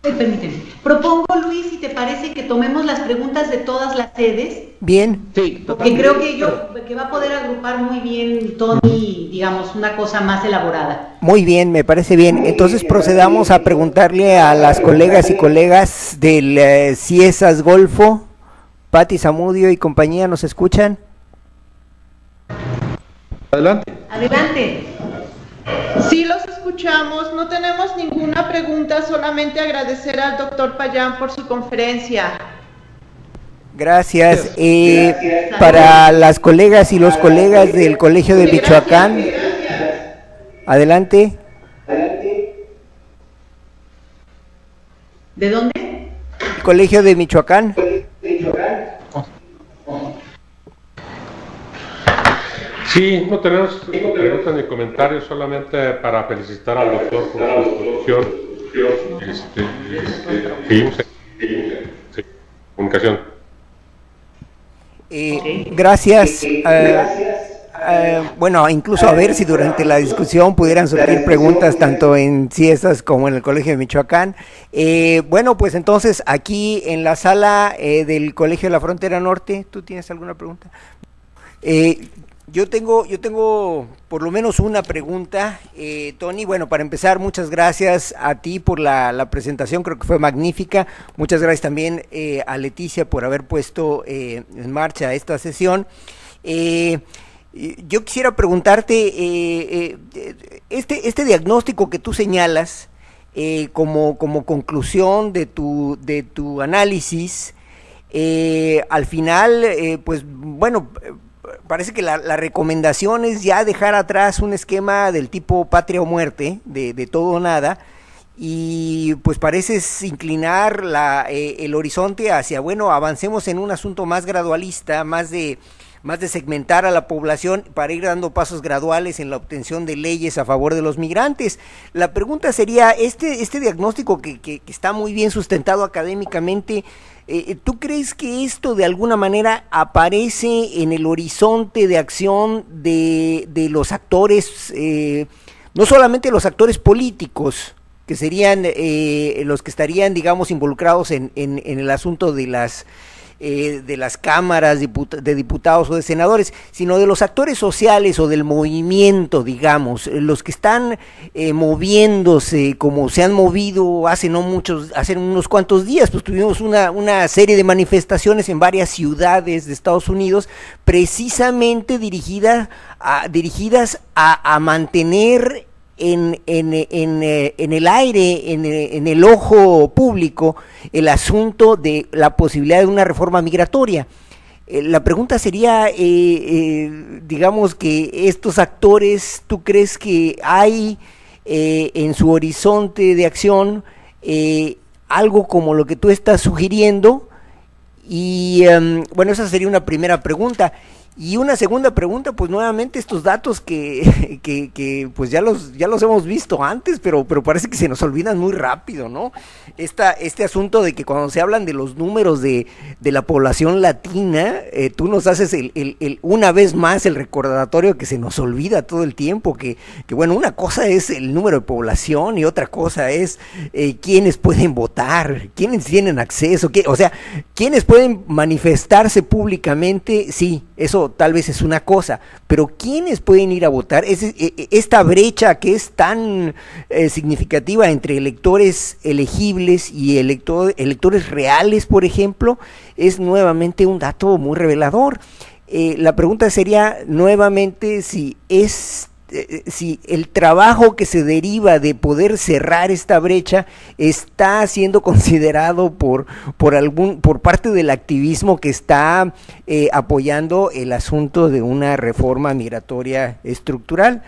Permíteme. Propongo, Luis, si te parece que tomemos las preguntas de todas las sedes. Bien. Sí, porque creo que va a poder agrupar muy bien Tony, digamos, una cosa más elaborada. Muy bien, me parece bien. Entonces procedamos a preguntarle a las colegas y colegas del CIESAS Golfo, Pati Zamudio y compañía, ¿nos escuchan? Adelante. Adelante. Sí, los escuchamos, no tenemos ninguna pregunta, solamente agradecer al doctor Payán por su conferencia. Gracias. Para las colegas y los colegas del Colegio de Michoacán, adelante. ¿De dónde? Colegio de Michoacán. Sí, no tenemos preguntas ni comentarios, solamente para felicitar al doctor por su exposición. Seguimos en comunicación. Gracias. Bueno, incluso a ver si durante la discusión pudieran surgir preguntas tanto en CIESAS como en el Colegio de Michoacán. Bueno, pues entonces aquí en la sala del Colegio de la Frontera Norte, ¿tú tienes alguna pregunta? Yo tengo por lo menos una pregunta, Tony. Bueno, para empezar, muchas gracias a ti por la presentación, creo que fue magnífica. Muchas gracias también a Leticia por haber puesto en marcha esta sesión. Yo quisiera preguntarte, este diagnóstico que tú señalas como conclusión de tu análisis, al final, pues bueno, parece que la recomendación es ya dejar atrás un esquema del tipo patria o muerte, de todo o nada, y pues pareces inclinar el horizonte hacia, bueno, avancemos en un asunto más gradualista, más de segmentar a la población para ir dando pasos graduales en la obtención de leyes a favor de los migrantes. La pregunta sería, este diagnóstico que está muy bien sustentado académicamente, ¿tú crees que esto de alguna manera aparece en el horizonte de acción de los actores, no solamente los actores políticos, que serían los que estarían, digamos, involucrados en el asunto de las cámaras de diputados o de senadores, sino de los actores sociales o del movimiento, digamos, los que están moviéndose como se han movido hace unos cuantos días? Pues tuvimos una serie de manifestaciones en varias ciudades de Estados Unidos, precisamente dirigidas a mantener en el aire, en el ojo público, el asunto de la posibilidad de una reforma migratoria. La pregunta sería, digamos que estos actores, ¿tú crees que hay en su horizonte de acción algo como lo que tú estás sugiriendo? Y bueno, esa sería una primera pregunta. Y una segunda pregunta, pues nuevamente estos datos que pues ya los hemos visto antes, pero parece que se nos olvidan muy rápido, ¿no? Este asunto de que cuando se hablan de los números de la población latina, tú nos haces una vez más el recordatorio que se nos olvida todo el tiempo, que bueno, una cosa es el número de población y otra cosa es quiénes pueden votar, quiénes tienen acceso, o sea, quiénes pueden manifestarse públicamente, sí, eso tal vez es una cosa, pero ¿quiénes pueden ir a votar? Esta brecha que es tan significativa entre electores elegibles y electores reales, por ejemplo, es nuevamente un dato muy revelador. La pregunta sería nuevamente si el trabajo que se deriva de poder cerrar esta brecha está siendo considerado por parte del activismo que está apoyando el asunto de una reforma migratoria estructural.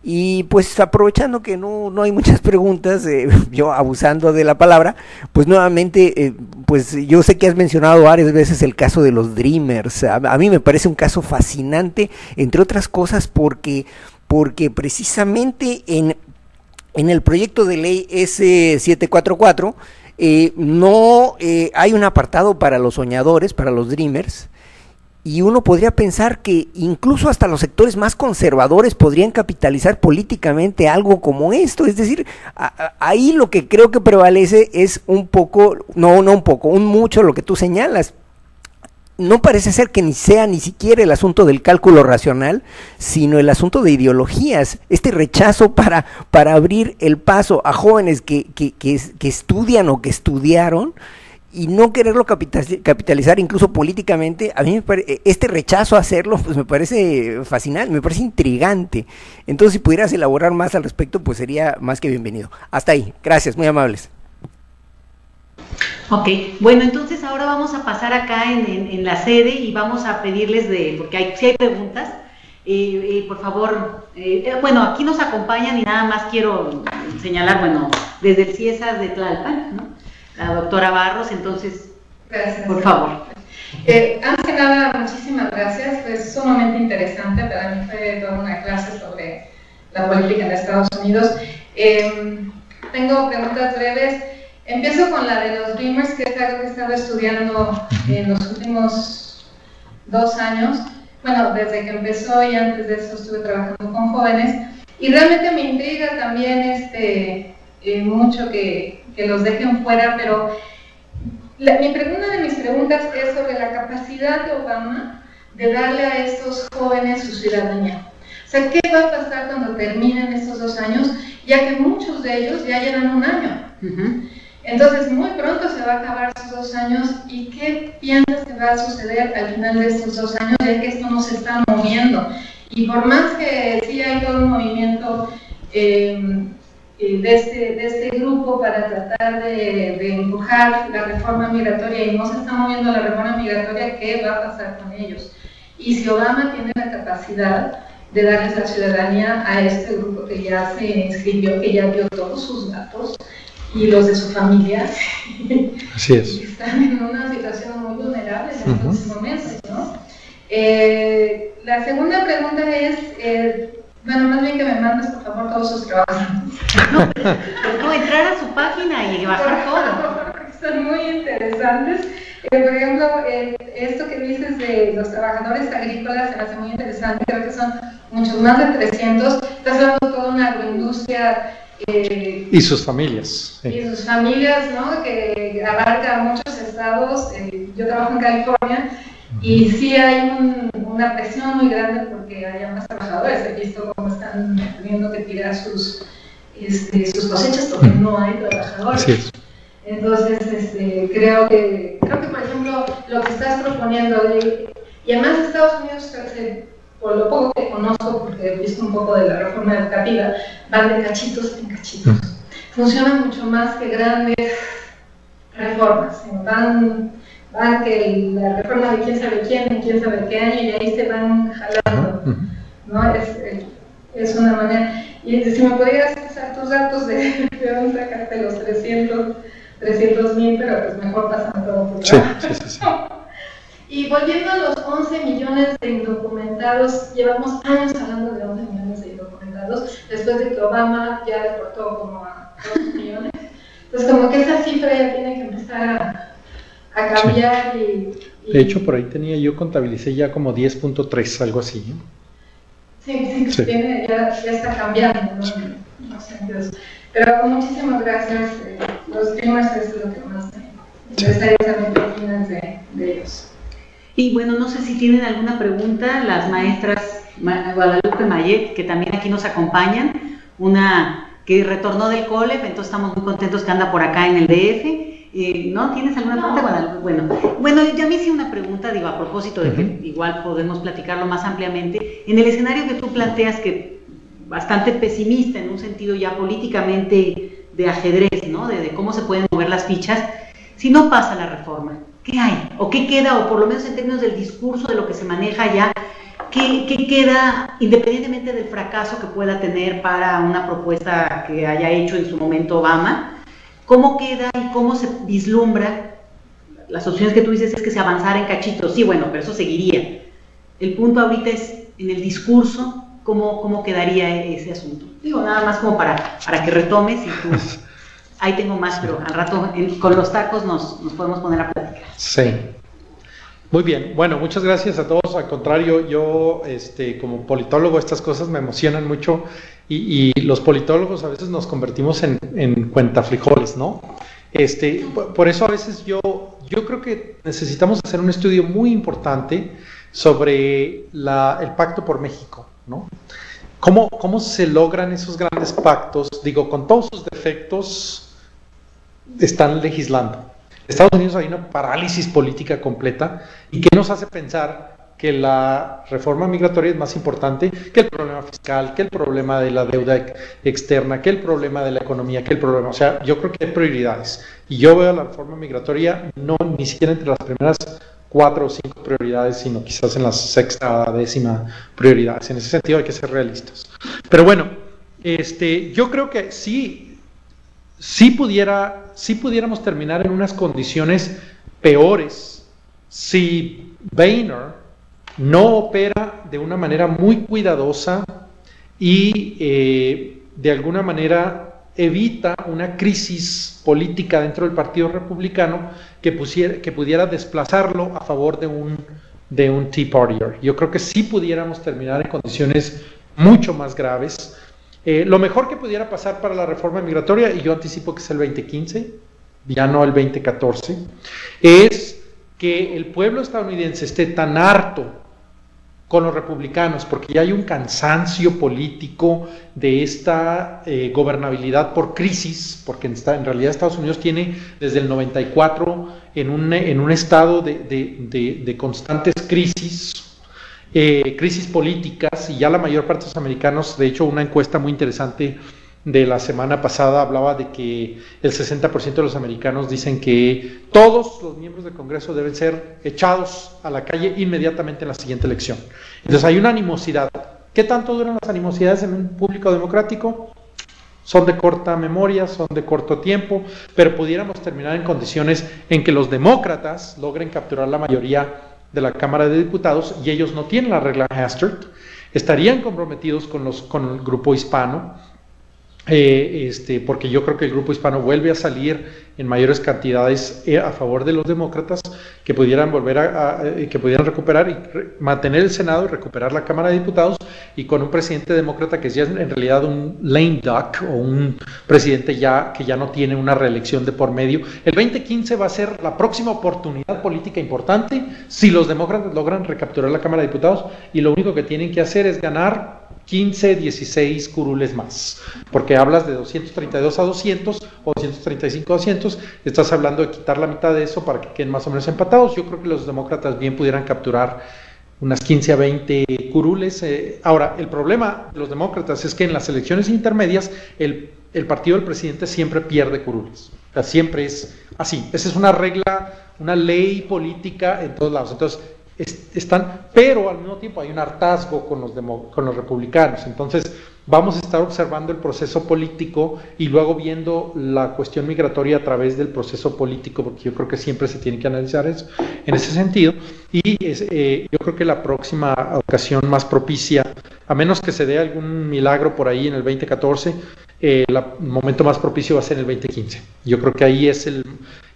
Y pues aprovechando que no hay muchas preguntas, yo abusando de la palabra, pues nuevamente, pues yo sé que has mencionado varias veces el caso de los Dreamers. A mí me parece un caso fascinante, entre otras cosas porque precisamente en el proyecto de ley S744 no hay un apartado para los soñadores, para los Dreamers, y uno podría pensar que incluso hasta los sectores más conservadores podrían capitalizar políticamente algo como esto. Es decir, ahí lo que creo que prevalece es un mucho lo que tú señalas. No parece ser que ni siquiera el asunto del cálculo racional, sino el asunto de ideologías, este rechazo para abrir el paso a jóvenes que estudian o que estudiaron y no quererlo capitalizar incluso políticamente. A mí este rechazo a hacerlo pues me parece fascinante, me parece intrigante. Entonces si pudieras elaborar más al respecto, pues sería más que bienvenido. Hasta ahí, gracias, muy amables. Ok, bueno, entonces ahora vamos a pasar acá en la sede y vamos a pedirles porque sí hay preguntas, por favor, bueno, aquí nos acompañan y nada más quiero señalar, bueno, desde el CIESAS de Tlalpan, ¿no? La doctora Barros, entonces, gracias, por favor. Antes que nada, muchísimas gracias, fue sumamente interesante, para mí fue toda una clase sobre la política en Estados Unidos. Tengo preguntas breves. Empiezo con la de los Dreamers, que es algo que he estado estudiando en los últimos 2 años. Bueno, desde que empezó y antes de eso estuve trabajando con jóvenes. Y realmente me intriga también mucho que los dejen fuera, pero una de mis preguntas es sobre la capacidad de Obama de darle a estos jóvenes su ciudadanía. O sea, ¿qué va a pasar cuando terminen estos 2 años? Ya que muchos de ellos ya llevan 1 año. Entonces, muy pronto se va a acabar esos 2 años, y ¿qué piensas que va a suceder al final de estos 2 años, ya que esto no se está moviendo? Y por más que sí hay todo un movimiento de este grupo para tratar de empujar la reforma migratoria y no se está moviendo la reforma migratoria, ¿qué va a pasar con ellos? Y si Obama tiene la capacidad de darles la ciudadanía a este grupo que ya se inscribió, que ya dio todos sus datos, y los de su familia. Así es. Y están en una situación muy vulnerable en estos momentos, ¿no? La segunda pregunta es, bueno, más bien que me mandes por favor todos sus trabajos. No, entrar a su página y bajar todo. Son muy interesantes. Por ejemplo, esto que dices de los trabajadores agrícolas se me hace muy interesante. Creo que son muchos más de 300. Estás hablando de toda una agroindustria. Y sus familias. Sí. Y sus familias, ¿no? Que abarca muchos estados. Yo trabajo en California y sí hay una presión muy grande porque haya más trabajadores. He visto cómo están teniendo que tirar sus cosechas porque no hay trabajadores. Así es. Entonces, creo que por ejemplo lo que estás proponiendo y además Estados Unidos por lo poco que conozco, porque he visto un poco de la reforma educativa, van de cachitos en cachitos. Funcionan mucho más que grandes reformas. Van que la reforma de quién sabe quién, en quién sabe qué año, y ahí se van jalando, ¿no? Es una manera. Y si me podrías pasar tus datos de dónde sacaste los 300,000, pero pues mejor pasando todo por sí. Y volviendo a los 11 millones de indocumentados, llevamos años hablando de 11 millones de indocumentados, después de que Obama ya deportó como a 2 millones. Entonces como que esa cifra ya tiene que empezar a cambiar. Sí. De hecho, por ahí contabilicé ya como 10.3, algo así, ¿eh? Sí. Ya está cambiando, ¿no? Los sentidos. Pero muchísimas gracias. Los streamers es lo que más me gustaría saber qué opinas de ellos. Y bueno, no sé si tienen alguna pregunta las maestras Guadalupe Mayet, que también aquí nos acompañan, una que retornó del COLEF, entonces estamos muy contentos que anda por acá en el DF. ¿No? ¿Tienes alguna pregunta, Guadalupe? Bueno, ya me hice una pregunta, digo, a propósito de que igual podemos platicarlo más ampliamente. En el escenario que tú planteas, que bastante pesimista en un sentido ya políticamente de ajedrez, ¿no? De cómo se pueden mover las fichas, si no pasa la reforma, ¿qué hay? ¿O qué queda? O por lo menos en términos del discurso, de lo que se maneja ya, ¿qué queda, independientemente del fracaso que pueda tener para una propuesta que haya hecho en su momento Obama? ¿Cómo queda y cómo se vislumbra? Las opciones que tú dices es que se avanzara en cachitos, sí, bueno, pero eso seguiría. El punto ahorita es, en el discurso, ¿cómo quedaría ese asunto? Digo, nada más como para que retomes y tú... Ahí tengo más, pero al rato con los tacos nos podemos poner a platicar. Sí. Muy bien. Bueno, muchas gracias a todos. Al contrario, yo como politólogo estas cosas me emocionan mucho y los politólogos a veces nos convertimos en cuentafrijoles, ¿no? Por eso a veces yo creo que necesitamos hacer un estudio muy importante sobre el Pacto por México, ¿no? ¿Cómo se logran esos grandes pactos? Digo, con todos sus defectos, están legislando. En Estados Unidos hay una parálisis política completa y que nos hace pensar que la reforma migratoria es más importante que el problema fiscal, que el problema de la deuda externa, que el problema de la economía, que el problema... O sea, yo creo que hay prioridades. Y yo veo la reforma migratoria ni siquiera entre las primeras 4 o 5 prioridades, sino quizás en la 6ª, 10ª prioridades. En ese sentido hay que ser realistas. Pero bueno, yo creo que sí pudiéramos terminar en unas condiciones peores si Boehner no opera de una manera muy cuidadosa y de alguna manera evita una crisis política dentro del Partido Republicano que pudiera desplazarlo a favor de un Tea Partier. Yo creo que sí pudiéramos terminar en condiciones mucho más graves. Lo mejor que pudiera pasar para la reforma migratoria, y yo anticipo que es el 2015, ya no el 2014, es que el pueblo estadounidense esté tan harto con los republicanos, porque ya hay un cansancio político de esta gobernabilidad por crisis, porque en realidad Estados Unidos tiene desde el 94 en un estado de constantes crisis políticas, y ya la mayor parte de los americanos, de hecho una encuesta muy interesante de la semana pasada hablaba de que el 60% de los americanos dicen que todos los miembros del Congreso deben ser echados a la calle inmediatamente en la siguiente elección. Entonces hay una animosidad. ¿Qué tanto duran las animosidades en un público democrático? Son de corta memoria, son de corto tiempo, pero pudiéramos terminar en condiciones en que los demócratas logren capturar la mayoría de la Cámara de Diputados y ellos no tienen la regla Hastert, estarían comprometidos con el grupo hispano, porque yo creo que el grupo hispano vuelve a salir en mayores cantidades a favor de los demócratas, que pudieran que pudieran recuperar y mantener el Senado y recuperar la Cámara de Diputados, y con un presidente demócrata que es ya en realidad un lame duck, o un presidente que ya no tiene una reelección de por medio. El 2015 va a ser la próxima oportunidad política importante si los demócratas logran recapturar la Cámara de Diputados, y lo único que tienen que hacer es ganar 15, 16 curules más, porque hablas de 232 a 200 o 235 a 200, estás hablando de quitar la mitad de eso para que queden más o menos empatados. Yo creo que los demócratas bien pudieran capturar unas 15 a 20 curules. Ahora, el problema de los demócratas es que en las elecciones intermedias el partido del presidente siempre pierde curules. O sea, siempre es así. Esa es una regla, una ley política en todos lados. Entonces, pero al mismo tiempo hay un hartazgo con los republicanos. Entonces, vamos a estar observando el proceso político y luego viendo la cuestión migratoria a través del proceso político, porque yo creo que siempre se tiene que analizar eso en ese sentido. Y yo creo que la próxima ocasión más propicia, a menos que se dé algún milagro por ahí en el 2014, el momento más propicio va a ser el 2015. Yo creo que ahí es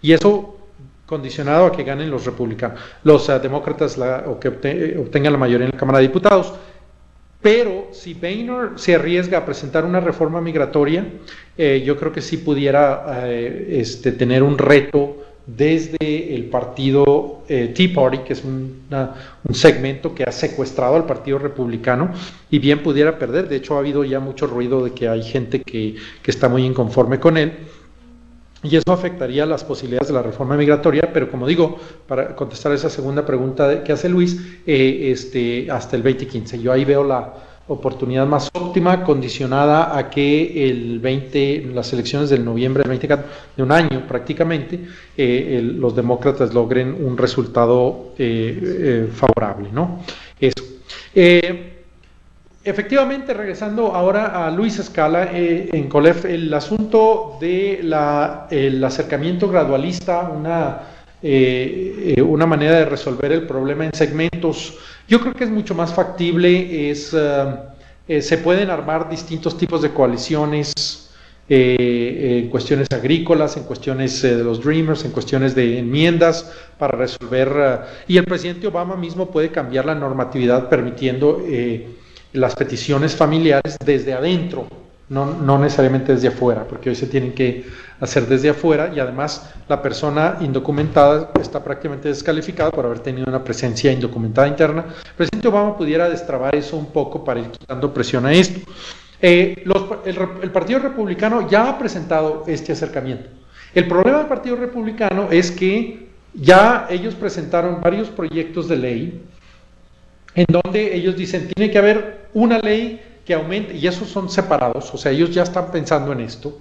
y eso condicionado a que ganen los republicanos, los demócratas, o que obtengan la mayoría en la Cámara de Diputados. Pero si Boehner se arriesga a presentar una reforma migratoria, yo creo que sí pudiera tener un reto desde el partido Tea Party, que es un segmento que ha secuestrado al partido republicano, y bien pudiera perder. De hecho, ha habido ya mucho ruido de que hay gente que está muy inconforme con él, y eso afectaría las posibilidades de la reforma migratoria. Pero como digo, para contestar esa segunda pregunta que hace Luis, hasta el 2015. Yo ahí veo la oportunidad más óptima, condicionada a que las elecciones del noviembre del 2014, de un año prácticamente, los demócratas logren un resultado favorable, ¿no? Eso. Efectivamente, regresando ahora a Luis Escala, en COLEF, el asunto del acercamiento gradualista, una manera de resolver el problema en segmentos, yo creo que es mucho más factible. Se pueden armar distintos tipos de coaliciones, en cuestiones agrícolas, en cuestiones de los Dreamers, en cuestiones de enmiendas para resolver, y el presidente Obama mismo puede cambiar la normatividad permitiendo las peticiones familiares desde adentro, no necesariamente desde afuera, porque hoy se tienen que hacer desde afuera, y además la persona indocumentada está prácticamente descalificada por haber tenido una presencia indocumentada interna. El presidente Obama pudiera destrabar eso un poco para ir quitando presión a esto. El Partido Republicano ya ha presentado este acercamiento. El problema del Partido Republicano es que ya ellos presentaron varios proyectos de ley en donde ellos dicen tiene que haber una ley que aumente, y esos son separados, o sea, ellos ya están pensando en esto.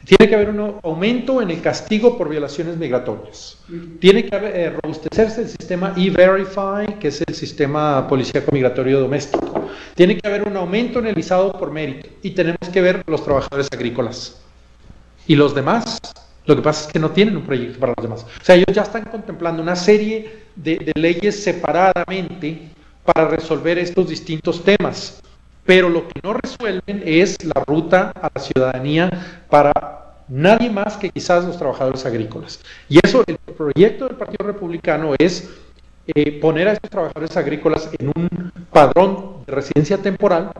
Tiene que haber un aumento en el castigo por violaciones migratorias. Tiene que robustecerse el sistema E-Verify, que es el sistema policíaco migratorio doméstico. Tiene que haber un aumento en el visado por mérito. Y tenemos que ver los trabajadores agrícolas. Y los demás, lo que pasa es que no tienen un proyecto para los demás. O sea, ellos ya están contemplando una serie de leyes separadamente para resolver estos distintos temas, pero lo que no resuelven es la ruta a la ciudadanía para nadie más que quizás los trabajadores agrícolas. Y eso, el proyecto del Partido Republicano es poner a esos trabajadores agrícolas en un padrón de residencia temporal,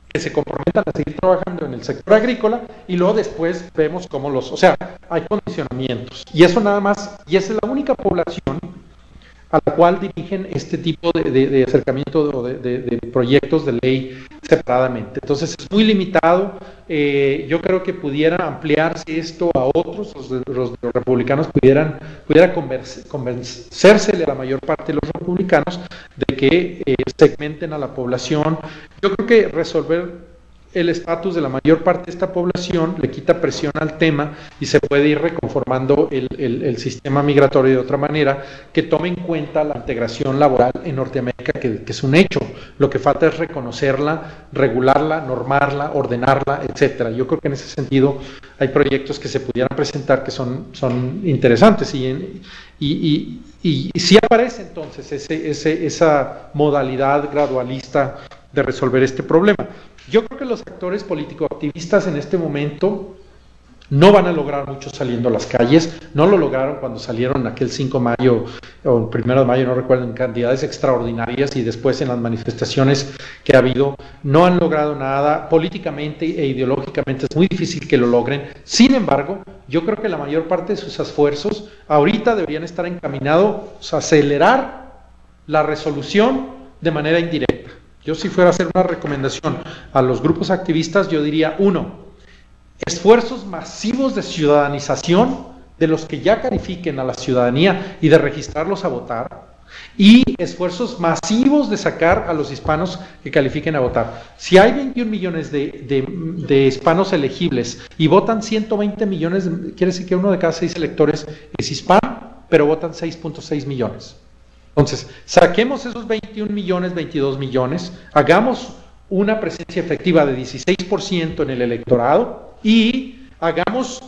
que se comprometan a seguir trabajando en el sector agrícola, y luego después vemos cómo o sea, hay condicionamientos. Y eso nada más, y esa es la única población a la cual dirigen este tipo de acercamiento o de proyectos de ley separadamente. Entonces es muy limitado. Yo creo que pudiera ampliarse esto a otros, los republicanos pudiera convencérsele a la mayor parte de los republicanos de que segmenten a la población. Yo creo que resolver el estatus de la mayor parte de esta población le quita presión al tema y se puede ir reconformando el sistema migratorio de otra manera que tome en cuenta la integración laboral en Norteamérica, que es un hecho. Lo que falta es reconocerla, regularla, normarla, ordenarla, etcétera. Yo creo que en ese sentido hay proyectos que se pudieran presentar que son interesantes y sí aparece entonces esa modalidad gradualista de resolver este problema. Yo creo que los actores político-activistas en este momento no van a lograr mucho saliendo a las calles. No lo lograron cuando salieron aquel 5 de mayo o el 1 de mayo, no recuerdo, en cantidades extraordinarias, y después en las manifestaciones que ha habido. No han logrado nada. Políticamente e ideológicamente es muy difícil que lo logren. Sin embargo, yo creo que la mayor parte de sus esfuerzos ahorita deberían estar encaminados a acelerar la resolución de manera indirecta. Yo, si fuera a hacer una recomendación a los grupos activistas, yo diría: 1, esfuerzos masivos de ciudadanización de los que ya califiquen a la ciudadanía y de registrarlos a votar. y esfuerzos masivos de sacar a los hispanos que califiquen a votar. Si hay 21 millones de hispanos elegibles y votan 120 millones, quiere decir que uno de cada 6 electores es hispano, pero votan 6.6 millones. Entonces, saquemos esos 21 millones, 22 millones, hagamos una presencia efectiva de 16% en el electorado y hagamos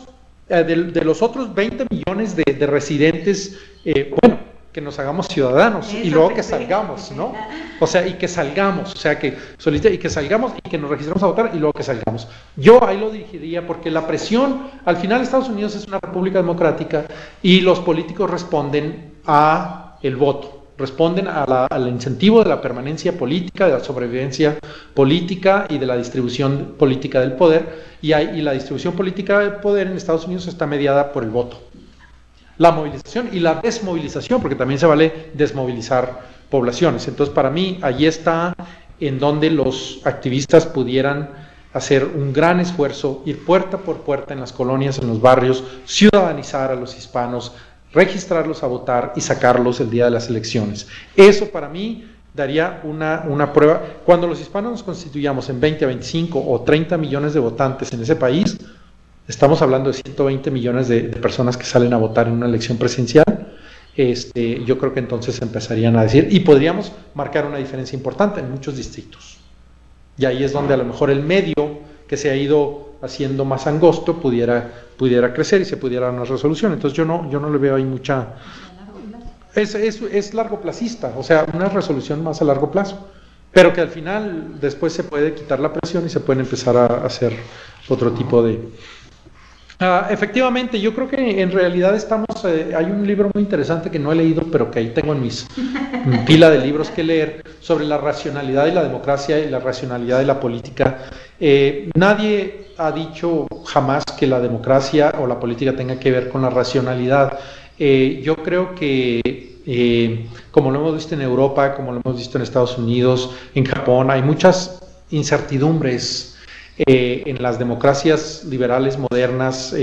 de los otros 20 millones de residentes, que nos hagamos ciudadanos. Eso, y luego que salgamos, ¿no? O sea, y que salgamos, o sea, que solicite y que salgamos y que nos registremos a votar y luego que salgamos. Yo ahí lo dirigiría porque la presión, al final Estados Unidos es una república democrática y los políticos responden a el voto, responden al incentivo de la permanencia política, de la sobrevivencia política y de la distribución política del poder, y la distribución política del poder en Estados Unidos está mediada por el voto. La movilización y la desmovilización, porque también se vale desmovilizar poblaciones. Entonces, para mí, allí está en donde los activistas pudieran hacer un gran esfuerzo, ir puerta por puerta en las colonias, en los barrios, ciudadanizar a los hispanos, registrarlos a votar y sacarlos el día de las elecciones. Eso para mí daría una prueba. Cuando los hispanos nos constituyamos en 20, 25 o 30 millones de votantes en ese país, estamos hablando de 120 millones de personas que salen a votar en una elección presidencial. Yo creo que entonces empezarían a decir, y podríamos marcar una diferencia importante en muchos distritos. Y ahí es donde a lo mejor el medio que se ha ido haciendo más angosto pudiera crecer y se pudiera dar una resolución. Entonces yo no le veo ahí mucha... Es largoplacista, o sea, una resolución más a largo plazo, pero que al final después se puede quitar la presión y se pueden empezar a hacer otro tipo de... efectivamente, yo creo que en realidad hay un libro muy interesante que no he leído, pero que ahí tengo en mi pila de libros que leer, sobre la racionalidad de la democracia y la racionalidad de la política. Nadie ha dicho jamás que la democracia o la política tenga que ver con la racionalidad. Yo creo que, como lo hemos visto en Europa, como lo hemos visto en Estados Unidos, en Japón, hay muchas incertidumbres en las democracias liberales modernas,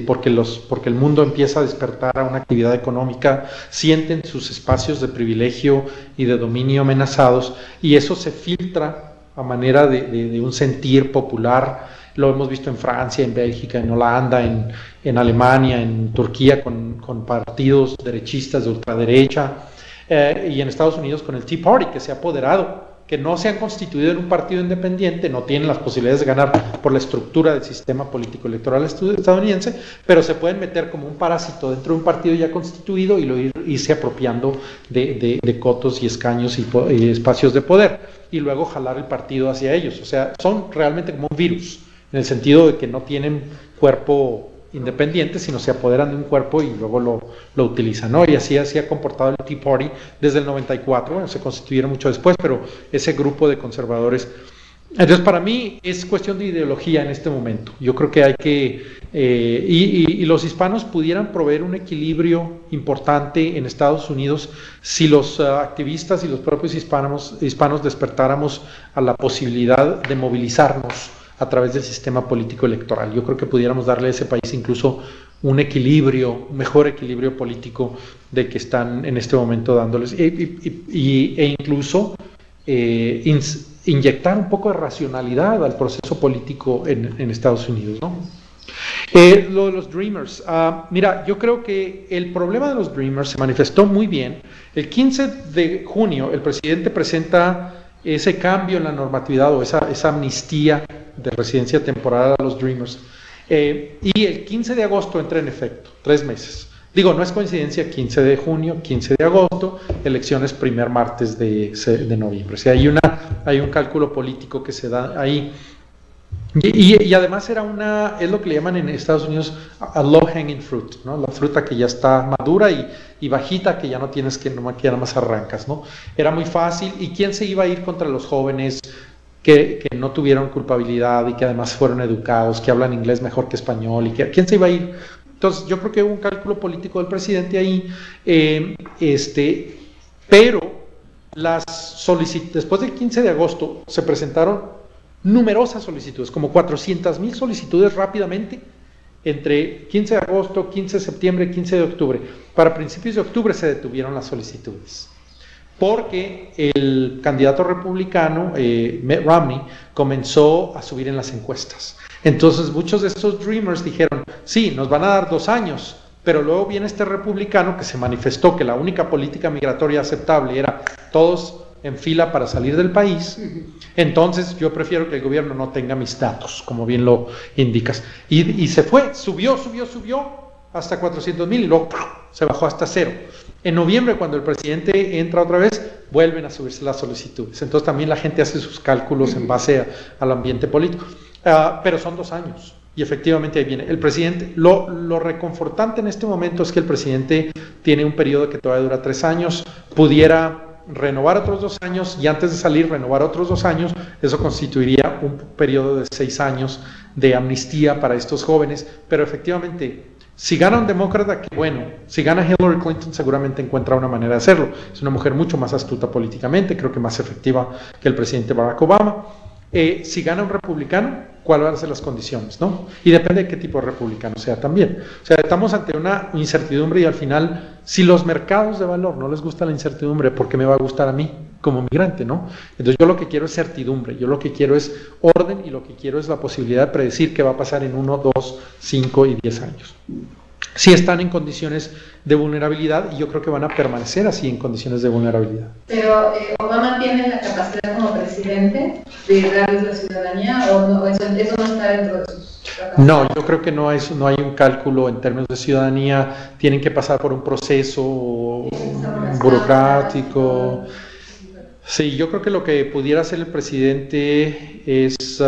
porque el mundo empieza a despertar a una actividad económica, sienten sus espacios de privilegio y de dominio amenazados, y eso se filtra a manera de un sentir popular. Lo hemos visto en Francia, en Bélgica, en Holanda, en Alemania, en Turquía, con partidos derechistas de ultraderecha, y en Estados Unidos con el Tea Party, que se ha apoderado, que no se han constituido en un partido independiente, no tienen las posibilidades de ganar por la estructura del sistema político electoral estadounidense, pero se pueden meter como un parásito dentro de un partido ya constituido y irse apropiando de cotos y escaños y espacios de poder, y luego jalar el partido hacia ellos. O sea, son realmente como un virus, en el sentido de que no tienen cuerpo independientes, sino se apoderan de un cuerpo y luego lo utilizan, ¿no? Y así ha comportado el Tea Party desde el 94, bueno, se constituyeron mucho después, pero ese grupo de conservadores. Entonces, para mí es cuestión de ideología en este momento. Yo creo que hay que, y los hispanos pudieran proveer un equilibrio importante en Estados Unidos si los activistas y los propios hispanos despertáramos a la posibilidad de movilizarnos a través del sistema político electoral. Yo creo que pudiéramos darle a ese país incluso un mejor equilibrio político de que están en este momento dándoles, e incluso inyectar un poco de racionalidad al proceso político en Estados Unidos, ¿no? Lo de los Dreamers, mira, yo creo que el problema de los Dreamers se manifestó muy bien. El 15 de junio el presidente presenta ese cambio en la normatividad o esa amnistía de residencia temporal a los Dreamers, y el 15 de agosto entra en efecto, 3 meses. Digo, no es coincidencia, 15 de junio, 15 de agosto, elecciones primer martes de noviembre. O sea, hay un cálculo político que se da ahí. Y además es lo que le llaman en Estados Unidos a low hanging fruit, ¿no? La fruta que ya está madura y bajita, que ya no tienes que nada más arrancas, ¿no? Era muy fácil. ¿Y quién se iba a ir contra los jóvenes que no tuvieron culpabilidad y que además fueron educados, que hablan inglés mejor que español? ¿Quién se iba a ir? Entonces yo creo que hubo un cálculo político del presidente ahí, pero después del 15 de agosto se presentaron numerosas solicitudes, como 400,000 solicitudes rápidamente, entre 15 de agosto, 15 de septiembre, 15 de octubre. Para principios de octubre se detuvieron las solicitudes. porque el candidato republicano, Mitt Romney, comenzó a subir en las encuestas. Entonces muchos de estos Dreamers dijeron, sí, nos van a dar 2 años, pero luego viene este republicano que se manifestó que la única política migratoria aceptable era todos en fila para salir del país. Entonces yo prefiero que el gobierno no tenga mis datos, como bien lo indicas. Y se fue, subió hasta 400,000 y luego se bajó hasta 0. En noviembre, cuando el presidente entra otra vez, vuelven a subirse las solicitudes. Entonces también la gente hace sus cálculos en base al ambiente político. Pero son 2 años. Y efectivamente ahí viene. El presidente, lo reconfortante en este momento es que el presidente tiene un periodo que todavía dura 3 años, pudiera renovar otros 2 años y antes de salir renovar otros 2 años, eso constituiría un periodo de 6 años de amnistía para estos jóvenes, pero efectivamente, si gana un demócrata, que bueno, si gana Hillary Clinton seguramente encuentra una manera de hacerlo, es una mujer mucho más astuta políticamente, creo que más efectiva que el presidente Barack Obama. Si gana un republicano, ¿cuáles van a ser las condiciones, no? Y depende de qué tipo de republicano sea también. O sea, estamos ante una incertidumbre y al final, si los mercados de valor no les gusta la incertidumbre, ¿por qué me va a gustar a mí como migrante, no? Entonces yo lo que quiero es certidumbre, yo lo que quiero es orden y lo que quiero es la posibilidad de predecir qué va a pasar en 1, 2, 5 y 10 años. Sí están en condiciones de vulnerabilidad y yo creo que van a permanecer así en condiciones de vulnerabilidad. Pero ¿Obama tiene la capacidad como presidente de darles la ciudadanía o no, eso no está dentro de sus capacidades? No, yo creo que no hay un cálculo en términos de ciudadanía, tienen que pasar por un proceso burocrático. Sí, yo creo que lo que pudiera hacer el presidente es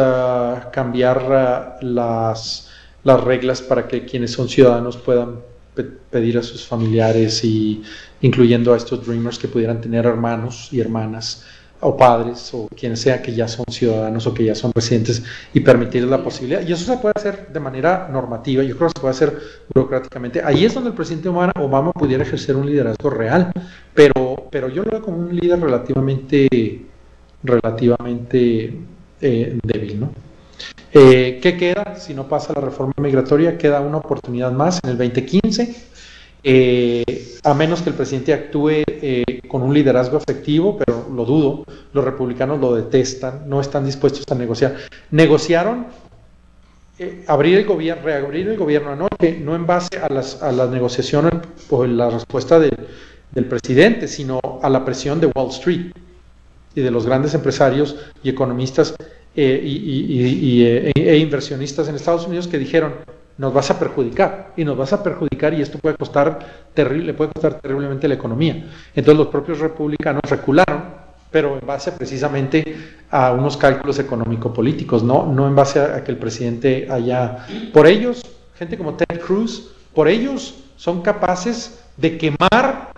cambiar las reglas para que quienes son ciudadanos puedan pedir a sus familiares, y incluyendo a estos Dreamers, que pudieran tener hermanos y hermanas o padres o quien sea que ya son ciudadanos o que ya son residentes, y permitirles la posibilidad. Y eso se puede hacer de manera normativa, yo creo que se puede hacer burocráticamente. Ahí es donde el presidente Obama pudiera ejercer un liderazgo real, pero yo lo veo como un líder relativamente débil, ¿no? ¿Qué queda si no pasa la reforma migratoria? Queda una oportunidad más en el 2015, a menos que el presidente actúe con un liderazgo efectivo, pero lo dudo. Los republicanos lo detestan, no están dispuestos a negociar. Negociaron reabrir el gobierno anoche, no en base a la negociación o la respuesta del presidente, sino a la presión de Wall Street y de los grandes empresarios y economistas e inversionistas en Estados Unidos, que dijeron: nos vas a perjudicar y esto puede costar terriblemente la economía. Entonces los propios republicanos recularon, pero en base precisamente a unos cálculos económico-políticos, no en base a que el presidente haya... Por ellos, gente como Ted Cruz, por ellos son capaces de quemar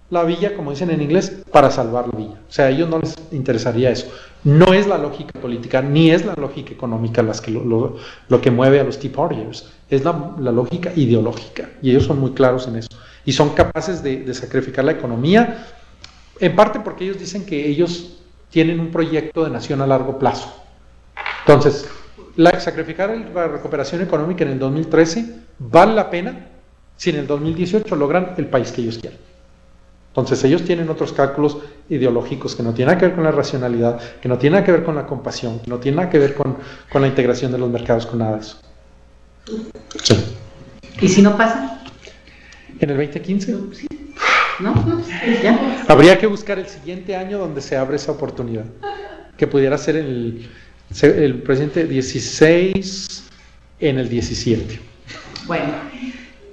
la villa, como dicen en inglés, para salvar la villa. O sea, a ellos no les interesaría eso. No es la lógica política, ni es la lógica económica lo que mueve a los Tea Partiers, es la lógica ideológica, y ellos son muy claros en eso. Y son capaces de sacrificar la economía, en parte porque ellos dicen que ellos tienen un proyecto de nación a largo plazo. Entonces, sacrificar la recuperación económica en el 2013 vale la pena si en el 2018 logran el país que ellos quieren. Entonces ellos tienen otros cálculos ideológicos que no tienen nada que ver con la racionalidad, que no tienen nada que ver con la compasión, que no tienen nada que ver con la integración de los mercados, con nada de eso. Sí. ¿Y si no pasa? ¿En el 2015? Sí. ¿No? ¿Ya? Habría que buscar el siguiente año donde se abre esa oportunidad, que pudiera ser el presidente 16, en el 17. Bueno,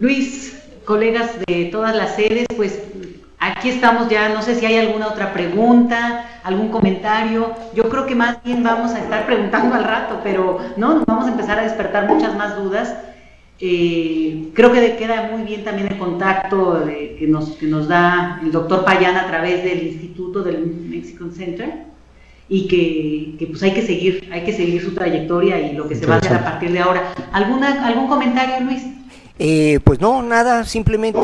Luis, colegas de todas las sedes, pues aquí estamos ya. No sé si hay alguna otra pregunta, algún comentario. Yo creo que más bien vamos a estar preguntando al rato, pero no, nos vamos a empezar a despertar muchas más dudas. Creo que queda muy bien también el contacto que nos da el doctor Payán a través del Instituto del Mexican Center, y que pues hay que seguir su trayectoria y lo que se va a hacer a partir de ahora. ¿Algún comentario, Luis? Pues no, nada, simplemente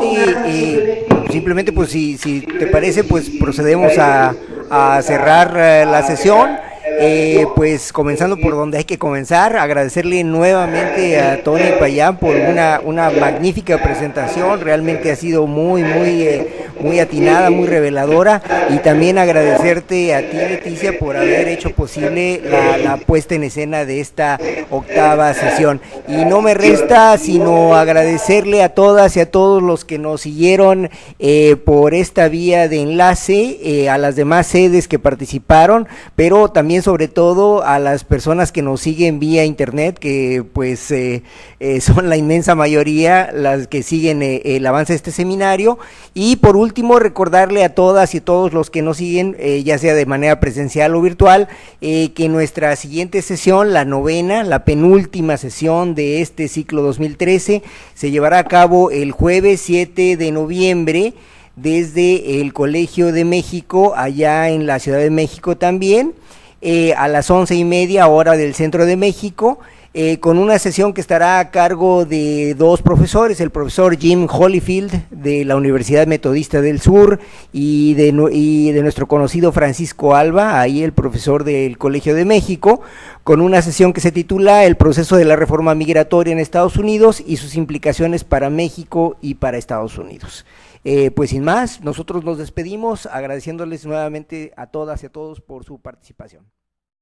pues si te parece, pues procedemos a cerrar la sesión. Pues comenzando por donde hay que comenzar, agradecerle nuevamente a Tony Payán por una magnífica presentación. Realmente ha sido muy muy atinada, muy reveladora, y también agradecerte a ti, Leticia, por haber hecho posible la puesta en escena de esta octava sesión. Y no me resta sino agradecerle a todas y a todos los que nos siguieron por esta vía de enlace, a las demás sedes que participaron, pero también sobre todo a las personas que nos siguen vía internet, que pues son la inmensa mayoría las que siguen el avance de este seminario. Y por último, recordarle a todas y todos los que nos siguen, ya sea de manera presencial o virtual, que nuestra siguiente sesión, la novena, la penúltima sesión de este ciclo 2013, se llevará a cabo el jueves 7 de noviembre desde el Colegio de México, allá en la Ciudad de México también, a las 11:30 hora del Centro de México, con una sesión que estará a cargo de dos profesores, el profesor Jim Holyfield de la Universidad Metodista del Sur y de nuestro conocido Francisco Alba, ahí el profesor del Colegio de México, con una sesión que se titula El proceso de la reforma migratoria en Estados Unidos y sus implicaciones para México y para Estados Unidos. Pues sin más, nosotros nos despedimos agradeciéndoles nuevamente a todas y a todos por su participación.